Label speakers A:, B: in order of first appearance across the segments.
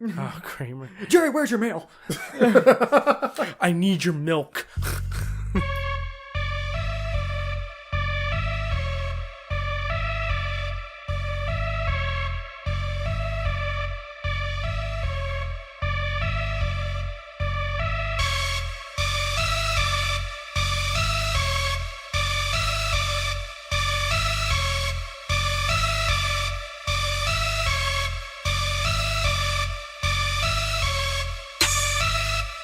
A: Oh, Kramer.
B: Jerry, where's your mail?
A: I need your milk.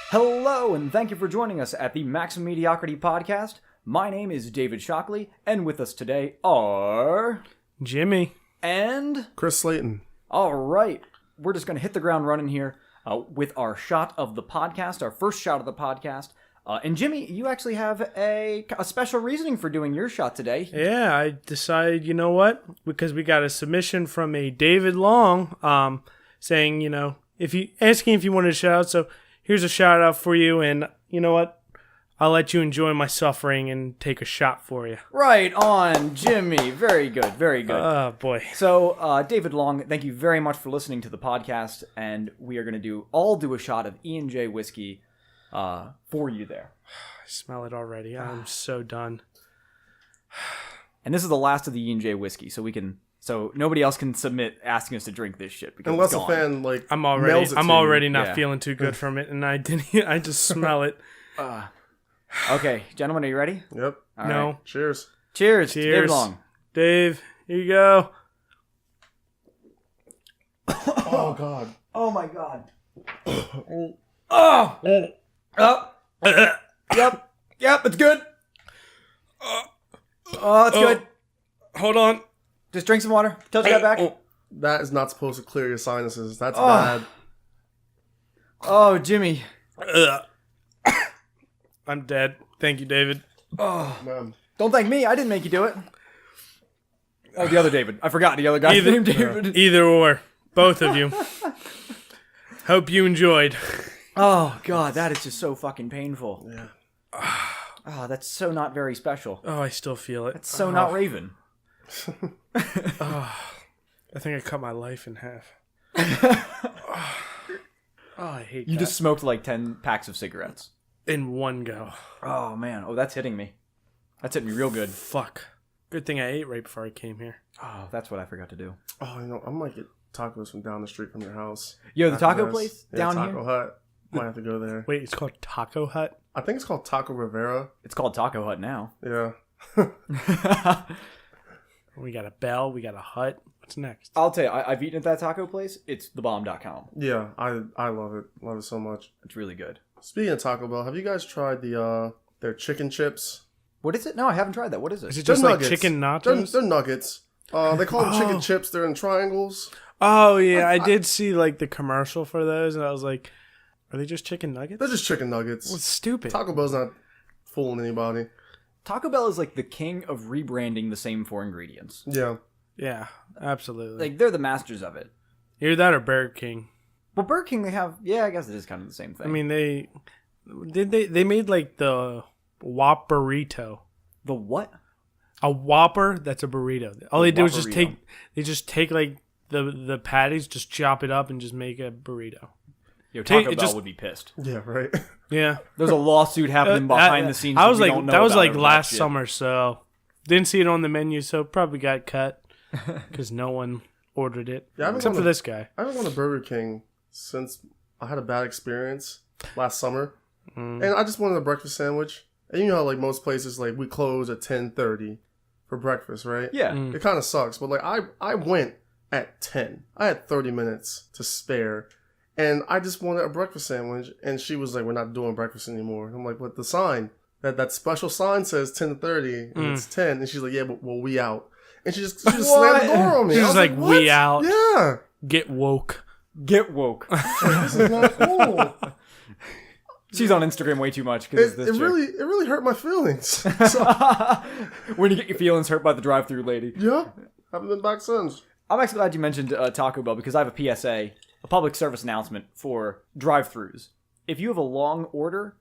B: Hello, and thank you for joining us at the Maximum Mediocrity podcast. My name is David Shockley, and with us today are...
A: Jimmy.
B: And...
C: Chris Slayton.
B: All right, we're just going to hit the ground running here with our shot of the podcast, our first shot of the podcast. And Jimmy, you actually have a special reasoning for doing your shot today.
A: Yeah, I decided, you know what? Because we got a submission from a David Long saying, asking if you wanted a shout out. So here's a shout out for you. And you know what? I'll let you enjoy my suffering and take a shot for you.
B: Right on, Jimmy. Very good, very good.
A: Oh, boy.
B: So, David Long, thank you very much for listening to the podcast. And we are going to do a shot of E&J whiskey for you there.
A: I smell it already. I'm so done.
B: And this is the last of the E&J whiskey, so nobody else can submit asking us to drink this shit because
C: Unless
B: it's
C: a
B: gone.
C: fan
A: I'm
C: mails it to
A: already
C: you.
A: not feeling too good from it, and I just smell it.
B: Okay, gentlemen, are you ready?
C: Yep.
B: All
A: No.
B: right.
C: Cheers.
B: Cheers.
A: Cheers.
B: David Long.
A: Dave, here you go.
C: Oh, God.
B: Oh my God. Oh. Yep. It's good. Oh, it's good.
A: Hold on.
B: Just drink some water. Tilt your head back.
C: That is not supposed to clear your sinuses. That's
B: Oh.
C: bad.
B: Oh, Jimmy.
A: I'm dead. Thank you, David.
B: Oh,
C: Man.
B: don't thank me. I didn't make you do it. Oh, the other David. I forgot the other guy's name, David.
A: Either or. Both of you. Hope you enjoyed.
B: Oh, God, that is just so fucking painful.
C: Yeah.
B: Oh, that's so not very special.
A: Oh, I still feel it.
B: That's so not Raven.
A: I think I cut my life in half. Oh, I hate
B: You
A: that.
B: just smoked like 10 packs of cigarettes.
A: In one go.
B: Oh, man. Oh, that's hitting me. That's hitting me real good.
A: Fuck. Good thing I ate right before I came here.
B: Oh, that's what I forgot to do.
C: Oh, I might get tacos from down the street from your house.
B: Yo, the
C: After
B: taco
C: this.
B: place
C: Yeah,
B: down
C: Taco
B: here?
C: Hut. Might have to go there.
A: Wait, it's called Taco Hut?
C: I think it's called Taco Rivera.
B: It's called Taco Hut now.
C: Yeah.
A: We got a bell. We got a hut. What's next?
B: I'll tell you, I've eaten at that taco place. It's thebomb.com.
C: Yeah, I love it. Love it so much.
B: It's really good.
C: Speaking of Taco Bell, have you guys tried their chicken chips?
B: What is it? No, I haven't tried that. What is it?
A: Is it
C: They're
A: just like
C: nuggets.
A: chicken nachos?
C: They're nuggets. They call them chicken chips. They're in triangles.
A: Oh, yeah. I did see like the commercial for those, and I was like, are they just chicken nuggets?
C: They're just chicken nuggets.
A: Well, it's stupid.
C: Taco Bell's not fooling anybody.
B: Taco Bell is like the king of rebranding the same four ingredients.
C: Yeah.
A: Yeah, absolutely.
B: Like, they're the masters of it.
A: Either that or Burger King.
B: Well, Burger King, they have... Yeah, I guess it is kind of the same thing.
A: I mean, they made like the Whopper burrito.
B: The what?
A: A Whopper, that's a burrito. All they do is just take like the patties, just chop it up and just make a burrito.
B: Yo, Taco
A: It
B: Bell
A: just-
B: would be pissed.
C: Yeah, right.
A: Yeah.
B: There's a lawsuit happening behind the scenes.
A: I was
B: we
A: like,
B: don't know
A: that was
B: about
A: like
B: over
A: last
B: shit.
A: summer, so didn't see it on the menu, so probably got cut because no one ordered it
C: Yeah,
A: except for this guy.
C: I haven't gone to Burger King since I had a bad experience last summer. And I just wanted a breakfast sandwich. And you know how like most places, like we close at 10:30 for breakfast, right?
B: Yeah.
C: It kind of sucks. But like I went at 10. I had 30 minutes to spare. And I just wanted a breakfast sandwich. And she was like, we're not doing breakfast anymore. And I'm like, but the sign, that special sign says 10:30 and it's 10. And she's like, yeah, but we out. And she just slammed the door on me.
A: She's
C: I was
A: like,
C: what?
A: we out.
C: Yeah.
A: Get woke.
B: Get woke.
C: This is not cool.
B: She's on Instagram way too much because
C: It really hurt my feelings. So,
B: when you get your feelings hurt by the drive-through lady.
C: yeah, haven't been back since.
B: I'm actually glad you mentioned Taco Bell because I have a PSA, a public service announcement for drive-thrus. If you have a long order,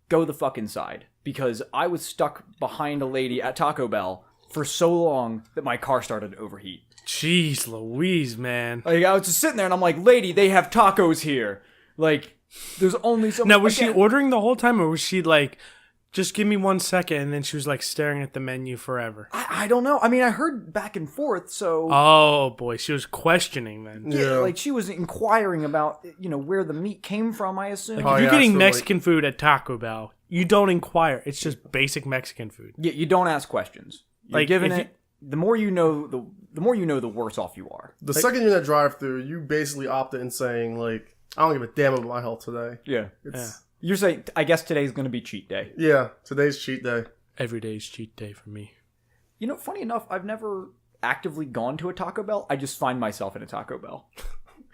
B: go the fuck inside. Because I was stuck behind a lady at Taco Bell for so long that my car started to overheat.
A: Jeez Louise, man.
B: Like, I was just sitting there and I'm like, lady, they have tacos here. Like, there's only so much.
A: Now, was she ordering the whole time, or was she like, just give me 1 second, and then she was like staring at the menu forever?
B: I don't know. I mean, I heard back and forth, so...
A: Oh, boy. She was questioning then.
B: Yeah, like she was inquiring about, where the meat came from, I assume.
A: If you're getting Mexican food at Taco Bell, you don't inquire. It's just basic Mexican food.
B: Yeah, you don't ask questions. You're
A: like,
B: giving it... The more you know, the worse off you are.
C: The second you're in that drive-thru, you basically opted in saying, like, I don't give a damn about my health today.
B: Yeah. You're saying, I guess today's going to be cheat day.
C: Yeah, today's cheat day.
A: Every day's cheat day for me.
B: Funny enough, I've never actively gone to a Taco Bell. I just find myself in a Taco Bell.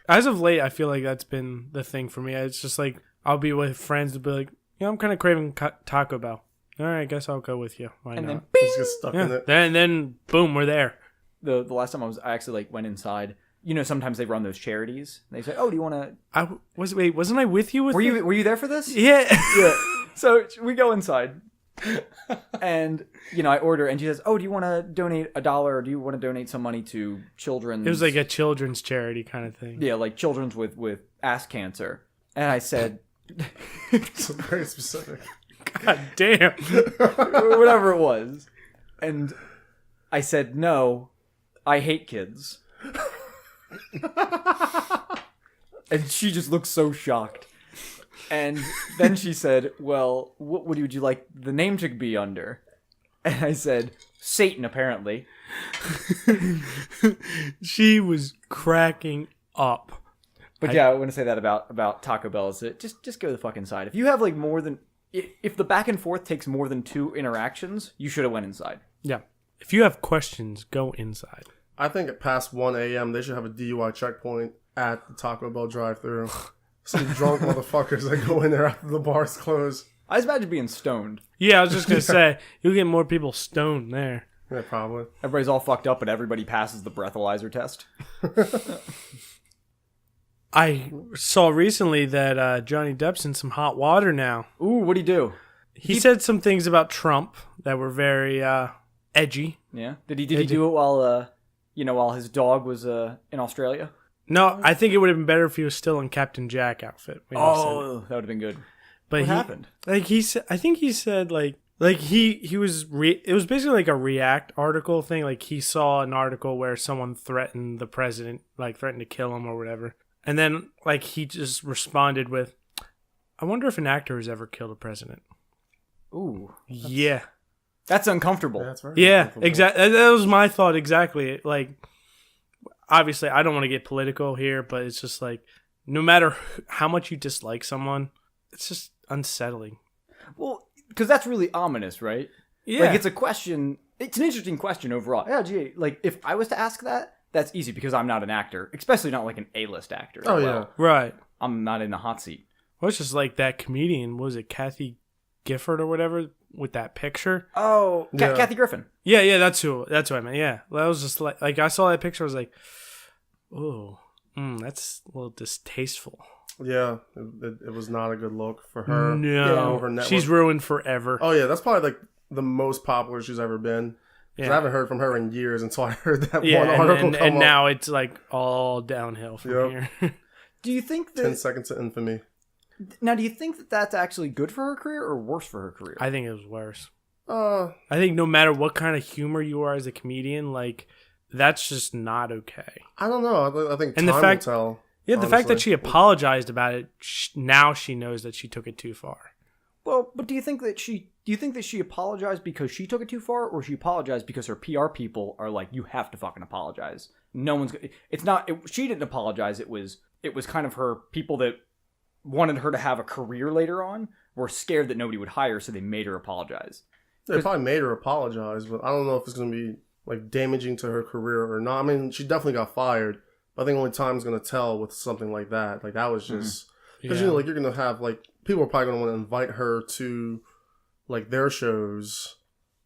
A: As of late, I feel like that's been the thing for me. It's just like, I'll be with friends and be like, I'm kind of craving Taco Bell. All right, I guess I'll go with you. Why
B: and
A: not?
B: then, bing!
C: Just get stuck in it.
A: Then, boom, we're there.
B: The last time I actually went inside. Sometimes they run those charities. They say, "Oh, do you want to?"
A: Wasn't I with you?
B: Were you there for this?
A: Yeah.
B: Yeah. So we go inside, and I order, and she says, "Oh, do you want to donate $1, or do you want to donate some monny to children's?"
A: It was like a children's charity kind of thing.
B: Yeah, like children's with ass cancer. And I said,
C: It's very specific.
A: God damn.
B: whatever it was, and I said, "No, I hate kids." And she just looked so shocked. And then she said, well, what would you like the name to be under? And I said, Satan, apparently.
A: She was cracking up.
B: But I want to say that about Taco Bell is that just go the fuck inside. If you have like more than... If the back and forth takes more than 2 interactions, you should have went inside.
A: Yeah. If you have questions, go inside.
C: I think at past 1 a.m. they should have a DUI checkpoint at the Taco Bell drive-thru. Some drunk motherfuckers that go in there after the bars close.
B: I just imagine being stoned.
A: Yeah, I was just going to say, you'll get more people stoned there.
C: Yeah, probably.
B: Everybody's all fucked up, but everybody passes the breathalyzer test.
A: I saw recently that Johnny Depp's in some hot water now.
B: Ooh, what'd he do?
A: He said some things about Trump that were very edgy.
B: Yeah? Did he do it while his dog was in Australia?
A: No, I think it would have been better if he was still in Captain Jack outfit.
B: Oh, that would have been good.
A: But
B: what happened?
A: Like he said, I think he said it was basically like a React article thing. Like he saw an article where someone threatened the president, like threatened to kill him or whatever. And then like he just responded with, I wonder if an actor has ever killed a president.
B: Ooh.
A: Yeah.
B: That's uncomfortable.
C: Yeah, that's very uncomfortable.
A: Exactly. That was my thought exactly. Like, obviously, I don't want to get political here, but it's just like, no matter how much you dislike someone, it's just unsettling.
B: Well, because that's really ominous, right?
A: Yeah.
B: Like, it's a question. It's an interesting question overall. Yeah, gee, like, if I was to ask that, that's easy because I'm not an actor, especially not like an A-list actor.
C: Oh, yeah.
A: Right.
B: I'm not in the hot seat.
A: Well, it's just like that comedian, what was it, Kathy Gifford or whatever, with that picture?
B: Oh,
C: Yeah.
B: Kathy Griffin.
A: Yeah, that's who I meant. Yeah, that was just like I saw that picture, I was like, oh, that's a little distasteful.
C: Yeah, it was not a good look for her.
A: No,
C: Her network.
A: she's ruined forever.
C: Oh yeah, that's probably like the most popular she's ever been.
A: Yeah.
C: I haven't heard from her in years until I heard that
A: Yeah,
C: one article
A: and
C: come up.
A: now it's like all downhill from here.
B: Do you think
C: 10
B: that...
C: seconds of infamy.
B: Now, do you think that that's actually good for her career or worse for her career?
A: I think it was worse.
C: I
A: I think no matter what kind of humor you are as a comedian, like, that's just not okay.
C: don't know. I think
A: And
C: time
A: the fact-
C: will tell.
A: Yeah, the fact that
C: honestly.
A: she apologized about it, now she knows that she took it too far.
B: Well, but do you think that she apologized because she took it too far, or she apologized because her PR people are like, you have to fucking apologize? No one's. It's not. She didn't apologize. It was kind of her people that wanted her to have a career later on were scared that nobody would hire, so they made her apologize.
C: They probably made her apologize, but I don't know if it's going to be like damaging to her career or not. I mean, she definitely got fired, but I think only time's going to tell with something like that. Like that was just because
A: Yeah.
C: like you're going to have like people are probably going to want to invite her to like their shows,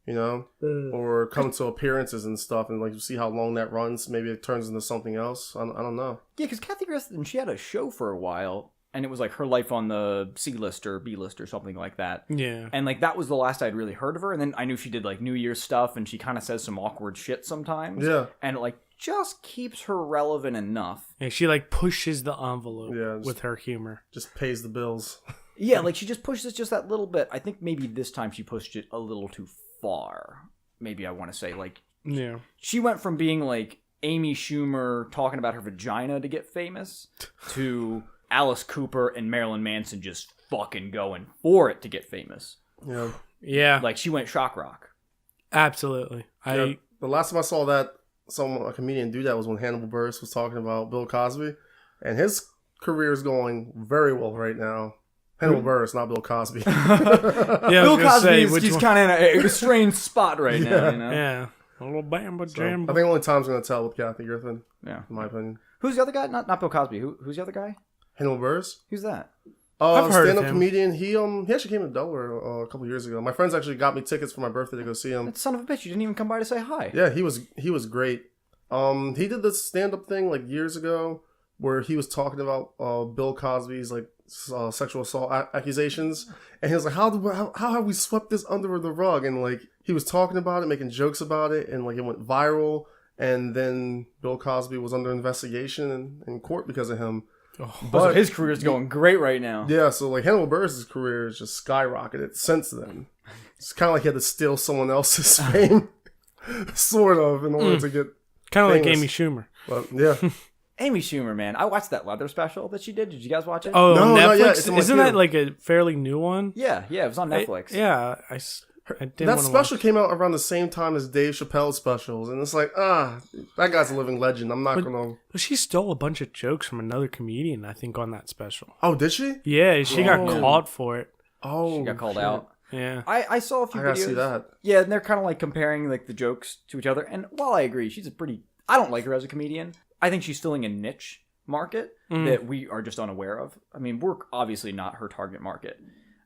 C: or come to appearances and stuff, and like see how long that runs. Maybe it turns into something else. I don't know.
B: Yeah, because Kathy Griffin, she had a show for a while, and it was like her life on the C list or B list or something like that.
A: Yeah.
B: And like that was the last I'd really heard of her. And then I knew she did like New Year's stuff, and she kind of says some awkward shit sometimes.
C: Yeah.
B: And like just keeps her relevant enough.
A: Yeah, she like pushes the envelope
C: Yeah,
A: with her humor.
C: Just pays the bills.
B: Yeah, like she just pushes it just that little bit. I think maybe this time she pushed it a little too far. Maybe I want to say, like,
A: Yeah.
B: she went from being like Amy Schumer talking about her vagina to get famous to Alice Cooper and Marilyn Manson just fucking going for it to get famous.
C: Yeah.
A: Yeah.
B: Like, she went shock rock.
A: Absolutely.
C: Yeah, the last time I saw that, a comedian do that was when Hannibal Buress was talking about Bill Cosby, and his career is going very well right now. Hannibal Buress, not Bill Cosby.
B: Bill Cosby is kind of in a strange spot right now, you know?
A: Yeah. A little bamba
C: So,
A: jamba.
C: I think only time's going to tell with Kathy Griffin,
B: Yeah.
C: in my opinion.
B: Who's the other guy? Not Bill Cosby. Who's the other guy?
C: Hannibal Buress?
B: Who's that?
A: I've heard of
C: stand-up
A: him.
C: comedian. He actually came to Delaware a couple years ago. My friends actually got me tickets for my birthday to go see him.
B: That son of a bitch. You didn't even come by to say hi.
C: Yeah, he was great. He did this stand-up thing like years ago where he was talking about Bill Cosby's like sexual assault accusations, and he was like, how have we swept this under the rug? And like he was talking about it, making jokes about it, and like it went viral. And then Bill Cosby was under investigation in court because of him.
B: But his career is going great right now.
C: Yeah, so like Hannibal Buress' career has just skyrocketed since then. It's kind of like he had to steal someone else's fame, sort of, in order to get
A: Kind of like
C: famous.
A: Amy Schumer.
C: But yeah,
B: Amy Schumer, man. I watched that leather special that she did. Did you guys watch it?
A: Oh,
C: No, not yet.
A: Netflix?
C: It's in my
A: Isn't
C: queue.
A: that like a fairly new one?
B: Yeah, it was on Netflix.
A: Yeah, I didn't
C: that
A: wanna
C: special
A: watch.
C: came out around the same time as Dave Chappelle's specials, and it's like, that guy's a living legend. I'm not gonna.
A: Well, she stole a bunch of jokes from another comedian, I think, on that special.
C: Oh, did she?
A: Yeah, she got
C: Oh.
A: caught for it.
C: Oh,
B: She got called
C: shit.
B: out.
A: Yeah.
B: I saw a few
C: I gotta
B: videos.
C: see that.
B: Yeah, and they're kind of like comparing like the jokes to each other. And while I agree, she's a pretty... I don't like her as a comedian. I think she's filling a niche market that we are just unaware of. I mean, we're obviously not her target market.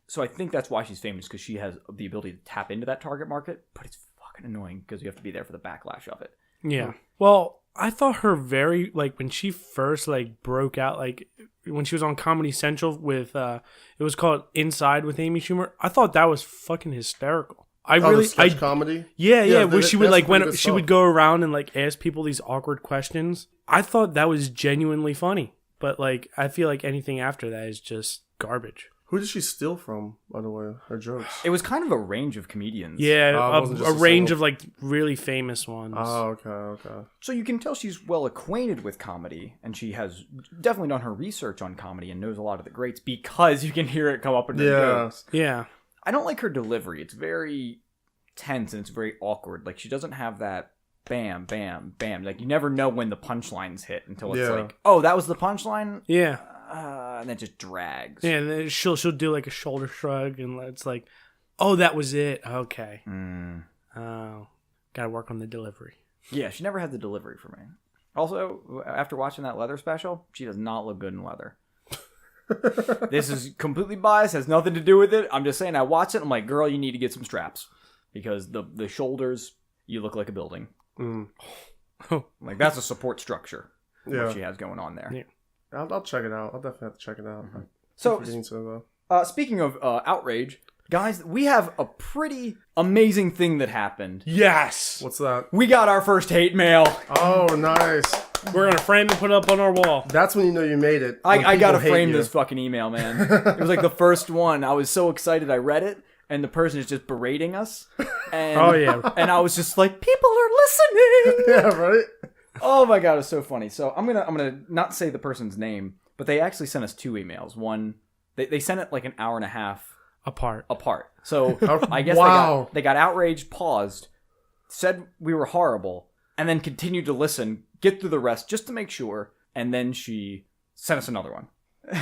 B: So I think that's why she's famous, because she has the ability to tap into that target market. But it's fucking annoying because you have to be there for the backlash of it.
A: Yeah. Well, I thought her very, like, when she first, like, broke out, like, when she was on Comedy Central with, it was called Inside with Amy Schumer, I thought that was fucking hysterical.
C: The sketch comedy.
A: Yeah, where she would,
C: that's
A: like,
C: pretty
A: when
C: good
A: she would
C: stuff.
A: go around and, like, ask people these awkward questions. I thought that was genuinely funny. But, like, I feel like anything after that is just garbage.
C: Who did she steal from, by the way? Her jokes.
B: It was kind of a range of comedians.
A: Yeah,
C: it wasn't just
A: a
C: a
A: range
C: single-
A: of, like, really famous ones.
C: Oh, okay.
B: So you can tell she's well acquainted with comedy, and she has definitely done her research on comedy and knows a lot of the greats because you can hear it come up in her jokes.
A: Yeah.
B: I don't like her delivery. It's very tense and it's very awkward. Like, she doesn't have that bam, bam, bam. Like, you never know when the punchlines hit until it's
C: Yeah.
B: like, oh, that was the punchline?
A: Yeah.
B: And it just drags.
A: Yeah, and then she'll do like a shoulder shrug, and it's like, oh, that was it. Okay. Oh, gotta work on the delivery.
B: Yeah, she never had the delivery for me. Also, after watching that leather special, she does not look good in leather. This is completely biased, has nothing to do with it. I'm just saying, I watched it, I'm like, girl, you need to get some straps. Because the shoulders, you look like a building. Like, that's a support structure. What she has going on there.
A: Yeah.
C: I'll check it out. I'll definitely have to check it out.
B: So,
C: though.
B: speaking of outrage, guys, we have a pretty amazing thing that happened.
A: Yes.
C: What's that?
B: We got our first hate mail.
C: Oh, nice.
A: We're gonna frame and put it up on our wall.
C: That's when you know you made it. when
B: I gotta
C: people hate
B: frame
C: you.
B: this fucking email, man. It was like the first one. I was so excited I read it, and the person is just berating us. And,
A: Oh, yeah.
B: And I was just like, people are listening.
C: Yeah, right?
B: Oh my god, it's so funny. So I'm gonna not say the person's name, but they actually sent us two emails. One, they sent it like an hour and a half
A: Apart.
B: So I guess
C: Wow.
B: they got outraged, paused, said we were horrible, and then continued to listen, get through the rest just to make sure, and then she sent us another one.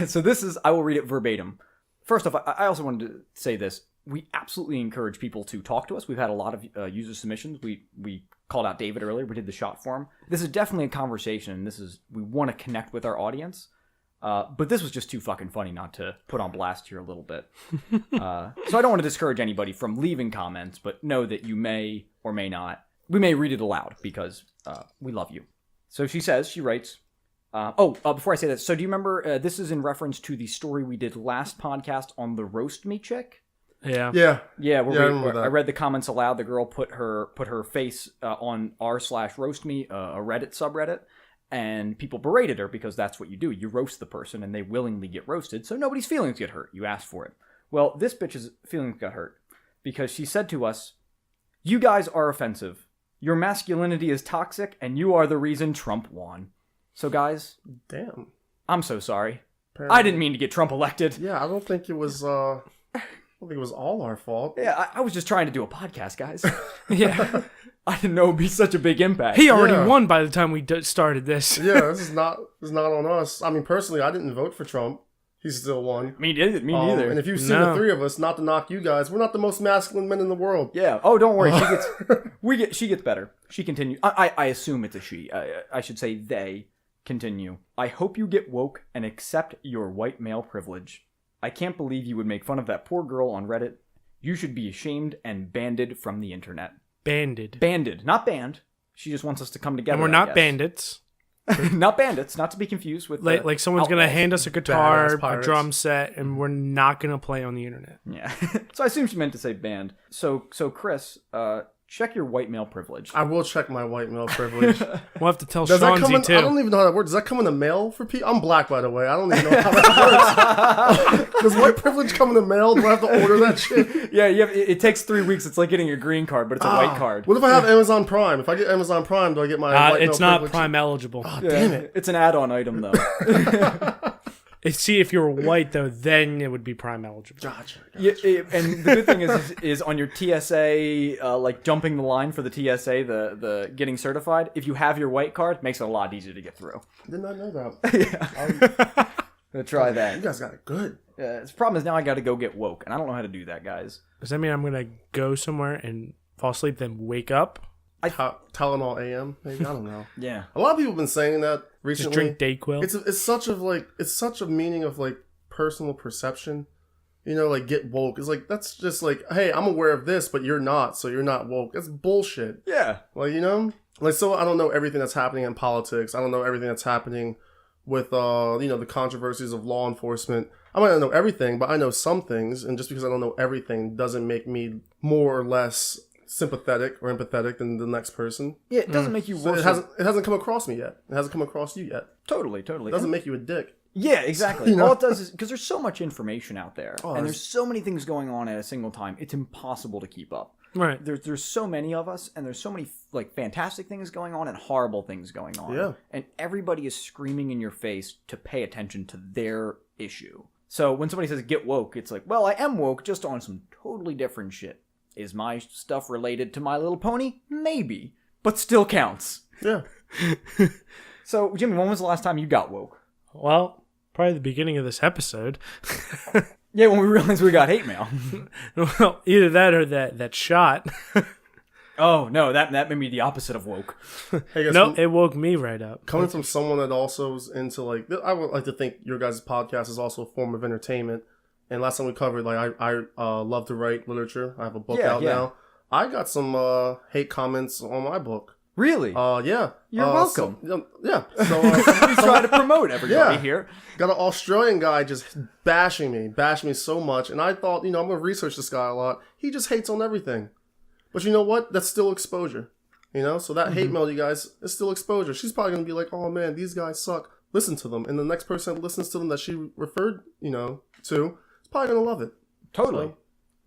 B: So I will read it verbatim. First off, I also wanted to say this. We absolutely encourage people to talk to us. We've had a lot of user submissions. We called out David earlier. We did the shot form. This is definitely a conversation, and we want to connect with our audience. But this was just too fucking funny not to put on blast here a little bit. So I don't want to discourage anybody from leaving comments, but know that you may or may not. We may read it aloud because we love you. So she writes, before I say that, so do you remember, this is in reference to the story we did last podcast on the roast me chick?
A: Yeah.
C: Yeah.
B: Yeah,
C: I remember
B: where
C: that.
B: I read the comments aloud. The girl put her face on r/roast me, a Reddit subreddit, and people berated her because that's what you do. You roast the person, and they willingly get roasted, so nobody's feelings get hurt. You ask for it. Well, this bitch's feelings got hurt because she said to us, "You guys are offensive. Your masculinity is toxic, and you are the reason Trump won." So, guys,
C: Damn.
B: I'm so sorry.
C: Apparently.
B: I didn't mean to get Trump elected.
C: Yeah, I don't think it was. I don't think it was all our fault.
B: Yeah, I was just trying to do a podcast, guys.
A: Yeah.
B: I didn't know it'd be such a big impact.
A: He already
C: Yeah.
A: won by the time we started this.
C: Yeah, this is not on us. I mean, personally, I didn't vote for Trump. He still won.
B: Me neither.
C: And if you've seen
A: No.
C: the three of us, not to knock you guys, we're not the most masculine men in the world.
B: Yeah. Oh, don't worry. She gets better. She continues. I assume it's a she. I should say they continue. I hope you get woke and accept your white male privilege. I can't believe you would make fun of that poor girl on Reddit. You should be ashamed and banded from the internet.
A: Banded.
B: Banded, not banned. She just wants us to come together.
A: And we're
B: I
A: not
B: guess.
A: bandits.
B: Not bandits. Not to be confused with
A: Like someone's going to
B: outlaws.
A: hand us a guitar,
C: Badass
A: a
C: pirates.
A: drum set, and we're not going to play on the internet.
B: Yeah. So I assume she meant to say banned. So Chris, check your white male privilege.
C: I will check my white male privilege.
A: We'll have to tell
C: Does that come
A: Shawnzy
C: in?
A: too.
C: I don't even know how that works. Does that come in the mail for people? I'm black, by the way. I don't even know how that works. Does white privilege come in the mail? Do I have to order that shit?
B: Yeah, it takes 3 weeks. It's like getting a green card, but it's a white card.
C: What if I have Amazon Prime? If I get Amazon Prime, do I get my white
A: It's
C: male
A: not
C: privilege?
A: Prime eligible.
C: Oh, damn it.
B: It's an add-on item, though.
A: See, if you were white, though, then it would be Prime eligible.
C: Gotcha.
B: Yeah, and the good thing is on your TSA, like jumping the line for the TSA, the getting certified, if you have your white card, it makes it a lot easier to get through.
C: Did not know that.
B: Gonna try that.
C: You guys got it good.
B: The problem is now I got to go get woke, and I don't know how to do that, guys.
A: Does that mean I'm going to go somewhere and fall asleep, then wake up?
C: Tylenol AM, maybe. I don't know.
B: Yeah.
C: A lot of people have been saying that recently.
A: Just drink Dayquil?
C: It's such a meaning of like personal perception. You know, like get woke. It's like that's just like, hey, I'm aware of this, but you're not, so you're not woke. That's bullshit.
B: Yeah.
C: Like, you know, like so I don't know everything that's happening in politics. I don't know everything that's happening with the controversies of law enforcement. I might not know everything, but I know some things, and just because I don't know everything doesn't make me more or less sympathetic or empathetic than the next person.
B: Yeah, it doesn't make you
C: So
B: worse.
C: it hasn't come across me yet. It hasn't come across you yet.
B: Totally.
C: It doesn't make you a dick.
B: Yeah, exactly.
C: You know?
B: All it does is because there's so much information out there, and
C: there's-
B: there's so many things going on at a single time. It's impossible to keep up.
A: Right.
B: There's so many of us, and there's so many like fantastic things going on and horrible things going on.
C: Yeah.
B: And everybody is screaming in your face to pay attention to their issue. So when somebody says get woke, it's like, well, I am woke, just on some totally different shit. Is my stuff related to My Little Pony? Maybe, but still counts.
C: Yeah.
B: So Jimmy, when was the last time you got woke?
A: Well, probably the beginning of this episode.
B: Yeah, when we realized we got hate mail.
A: Well, either that or that shot.
B: Oh no, that made me the opposite of woke.
C: Hey guys,
A: No, it woke me right up.
C: coming from someone that also is into like, I would like to think your guys' podcast is also a form of entertainment. And last time we covered, like, I love to write literature. I have a book out now. I got some hate comments on my book.
B: Really?
C: Yeah.
B: You're welcome.
C: Yeah. So
B: We try to promote everybody
C: Yeah.
B: here.
C: got an Australian guy just bashing me so much. And I thought, I'm going to research this guy a lot. He just hates on everything. But you know what? That's still exposure. So that hate mail, you guys, is still exposure. She's probably going to be like, oh man, these guys suck. Listen to them. And the next person that listens to them that she referred, to, is probably going to love it.
B: Totally.
C: So,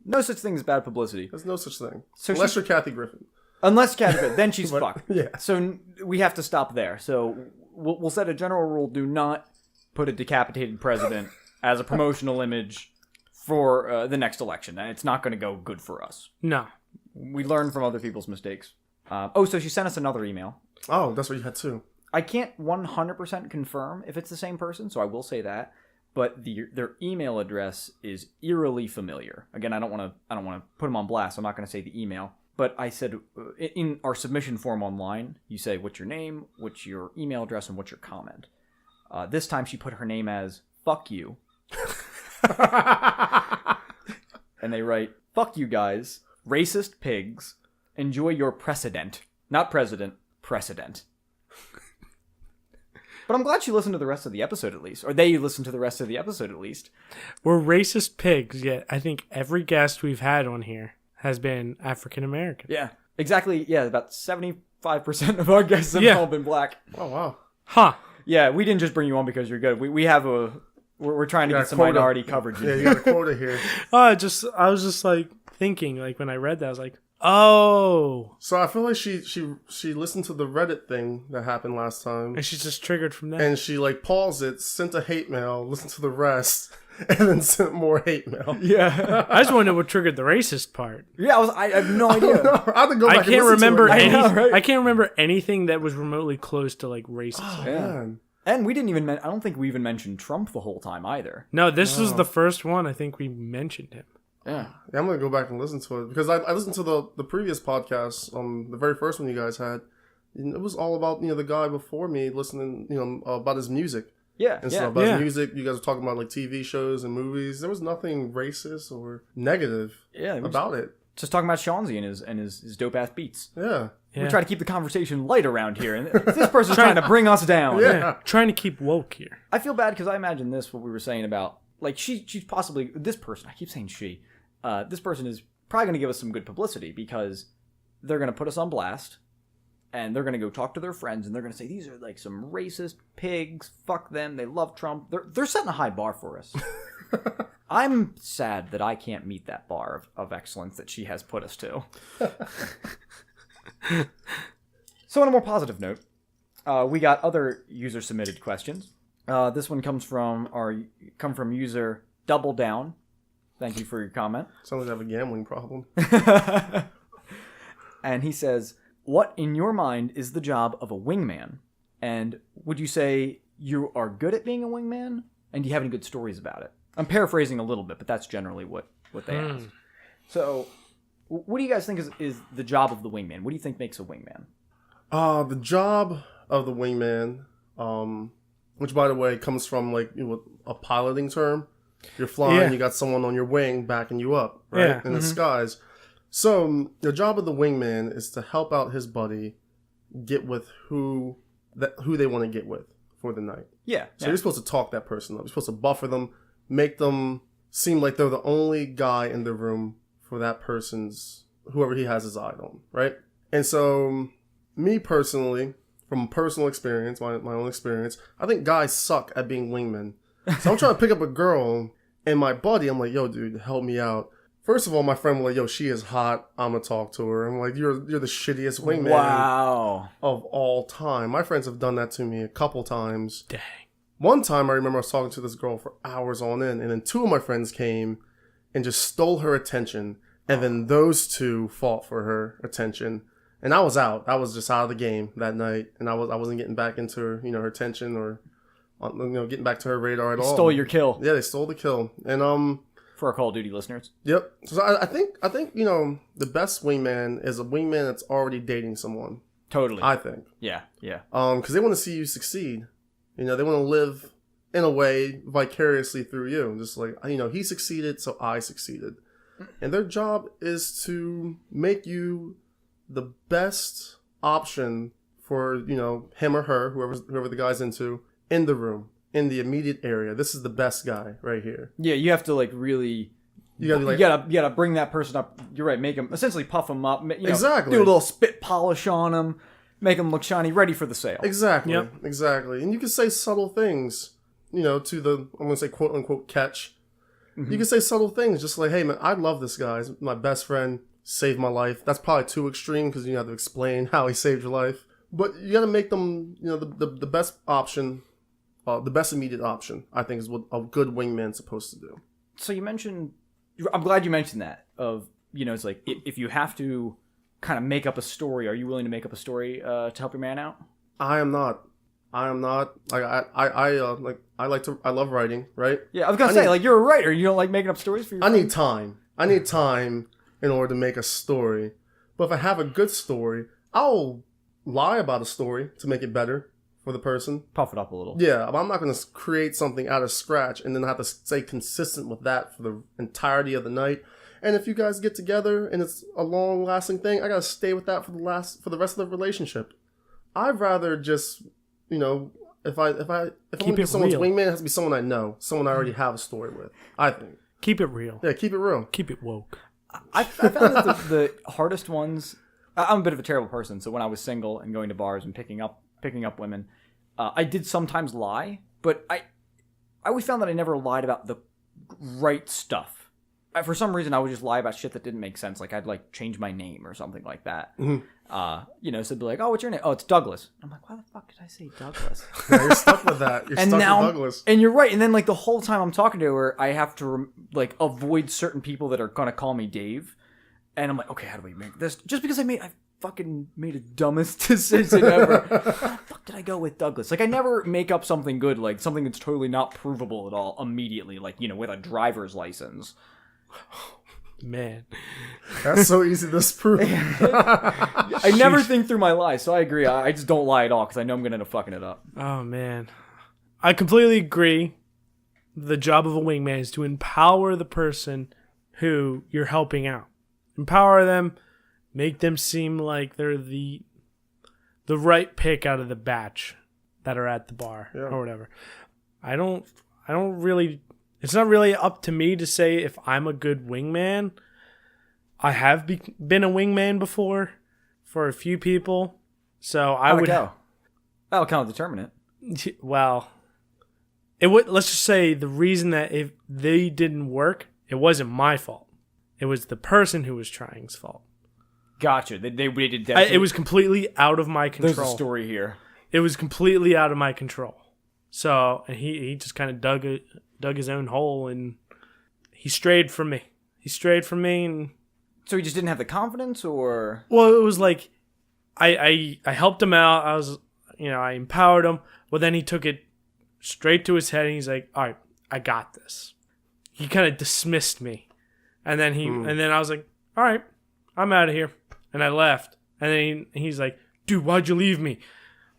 B: No such thing as bad publicity.
C: there's no such thing.
B: So
C: Unless you're Kathy Griffin.
B: Unless Caterpillar, then she's fucked.
C: Yeah.
B: So we have to stop there. So we'll set a general rule: do not put a decapitated president as a promotional image for the next election. It's not going to go good for us.
A: No.
B: We learn from other people's mistakes. So she sent us another email.
C: Oh, that's what you had too.
B: I can't 100% confirm if it's the same person, so I will say that. But their email address is eerily familiar. Again, I don't want to put them on blast. So I'm not going to say the email. But I said in our submission form online, you say what's your name, what's your email address, and what's your comment. This time she put her name as "fuck you," and they write "fuck you guys, racist pigs. Enjoy your precedent, not president, precedent." But I'm glad she listened to the rest of the episode at least. Or they listened to the rest of the episode at least.
A: We're racist pigs, yet I think every guest we've had on here has been African American.
B: Yeah. Exactly. Yeah, about 75% of our guests have all been black.
C: Oh, wow.
A: Huh.
B: Yeah, we didn't just bring you on because you're good. We have a... We're trying to get some minority coverage.
C: Yeah, you got a quota here.
A: I was just like thinking, like when I read that, I was like, oh.
C: So I feel like she listened to the Reddit thing that happened last time.
A: And she's just triggered from that.
C: And she like paused it, sent a hate mail, listened to the rest, and then sent more hate mail.
B: Yeah.
A: I just wonder what triggered the racist part.
B: Yeah, I have no idea.
C: I have to go back
A: I can't remember
C: any.
A: I can't remember anything that was remotely close to like racism.
C: Oh, man.
B: And we didn't even... I don't think we even mentioned Trump the whole time either.
A: No, this was the first one I think we mentioned him.
B: Yeah.
C: I'm going to go back and listen to it. Because I listened to the previous podcast, the very first one you guys had. And it was all about, the guy before me listening, about his music.
B: Yeah,
C: And stuff about his music. You guys were talking about, like, TV shows and movies. There was nothing racist or negative about it.
B: Just talking about Shawnzy and his dope-ass beats.
C: Yeah.
B: We try to keep the conversation light around here, and this person's trying to bring us down.
C: Yeah.
A: Trying to keep woke here.
B: I feel bad because I imagine what we were saying about, like, she's possibly, this person, I keep saying she, this person is probably going to give us some good publicity because they're going to put us on blast, and they're going to go talk to their friends, and they're going to say, these are, like, some racist pigs, fuck them, they love Trump. They're setting a high bar for us. I'm sad that I can't meet that bar of excellence that she has put us to. So on a more positive note, we got other user submitted questions. This one comes from user Double Down. Thank you for your comment.
C: Sounds like I have a gambling problem.
B: And he says, what in your mind is the job of a wingman? And would you say you are good at being a wingman? And do you have any good stories about it? I'm paraphrasing a little bit, but that's generally what they asked. So what do you guys think is the job of the wingman? What do you think makes a wingman?
C: The job of the wingman, which by the way comes from like a piloting term. You're flying, you got someone on your wing backing you up, right, in the skies. So the job of the wingman is to help out his buddy get with who they want to get with for the night.
B: Yeah.
C: So you're supposed to talk that person up. You're supposed to buffer them, make them seem like they're the only guy in the room for that person's, whoever he has his eye on, right? And so, me personally, from personal experience, my own experience, I think guys suck at being wingmen. So I'm trying to pick up a girl, and my buddy, I'm like, yo, dude, help me out. First of all, my friend was like, yo, she is hot. I'm going to talk to her. I'm like, you're the shittiest wingman of all time. My friends have done that to me a couple times.
A: Dang.
C: One time, I remember I was talking to this girl for hours on end, and then two of my friends came and just stole her attention, and then those two fought for her attention. And I was out. I was just out of the game that night, and I wasn't getting back into her, her attention or, getting back to her radar at all.
B: Stole your kill.
C: Yeah, they stole the kill. And
B: for our Call of Duty listeners.
C: Yep. So I think the best wingman is a wingman that's already dating someone.
B: Totally.
C: I think.
B: Yeah.
C: Because they want to see you succeed. They want to live in a way vicariously through you. Just like, he succeeded, so I succeeded. And their job is to make you the best option for, him or her, whoever the guy's into, in the room, in the immediate area. This is the best guy right here.
B: Yeah, you have to really... You gotta bring that person up. You're right. Make him, essentially puff him up.
C: Exactly.
B: Do a little spit polish on him. Make him look shiny, ready for the sale.
C: Exactly.
A: Yep.
C: Exactly. And you can say subtle things, to the, I'm going to say quote unquote catch. Mm-hmm. You can say subtle things just like, hey man, I love this guy. He's my best friend, saved my life. That's probably too extreme because you have to explain how he saved your life. But you got to make them, the best option, the best immediate option, I think is what a good wingman's supposed to do.
B: So you mentioned, I'm glad you mentioned that of, it's like if you have to kind of make up a story, are you willing to make up a story to help your man out?
C: I am not. I love writing, right?
B: Yeah, I was gonna say, you're a writer. You don't like making up stories for your friends?
C: I need time in order to make a story. But if I have a good story, I'll lie about a story to make it better for the person.
B: Puff it up a little.
C: Yeah, but I'm not going to create something out of scratch and then have to stay consistent with that for the entirety of the night. And if you guys get together and it's a long-lasting thing, I got to stay with that for the rest of the relationship. I'd rather just, if if I'm gonna be someone's wingman, it has to be someone I know, someone I already have a story with. I think.
A: Keep it real.
C: Yeah, keep it real.
A: Keep it woke.
B: I found that the hardest ones. I'm a bit of a terrible person, so when I was single and going to bars and picking up women, I did sometimes lie, but I always found that I never lied about the right stuff. For some reason, I would just lie about shit that didn't make sense. Like, I'd, like, change my name or something like that.
C: Mm-hmm.
B: You know, so it'd be like, oh, what's your name? Oh, it's Douglas. I'm like, why the fuck did I say Douglas?
C: Yeah, you're stuck with that. You're stuck with Douglas.
B: And you're right. And then, like, the whole time I'm talking to her, I have to, like, avoid certain people that are going to call me Dave. And I'm like, okay, how do we make this? Just because I fucking made the dumbest decision ever. How the fuck did I go with Douglas? Like, I never make up something good, like, something that's totally not provable at all immediately, like, you know, with a driver's license.
A: Man,
C: that's so easy to disprove.
B: I never think through my lies, so I agree. I just don't lie at all because I know I'm going to end up fucking it up.
A: Oh, man. I completely agree. The job of a wingman is to empower the person who you're helping out. Empower them, make them seem like they're the right pick out of the batch that are at the bar or whatever. I don't really... It's not really up to me to say if I'm a good wingman. I have been a wingman before for a few people, so I would.
B: That'll kind of determine
A: it. Well, it would. Let's just say the reason that if they didn't work, it wasn't my fault. It was the person who was trying's fault.
B: Gotcha. They did.
A: It was completely out of my control.
B: There's a story here.
A: It was completely out of my control. So, and he just kind of dug his own hole, and he strayed from me. And
B: so he just didn't have the confidence, or
A: well, it was like I helped him out. I empowered him, but then he took it straight to his head, and he's like, "All right, I got this." He kind of dismissed me, and then and then I was like, "All right, I'm out of here," and I left. And then he's like, "Dude, why'd you leave me?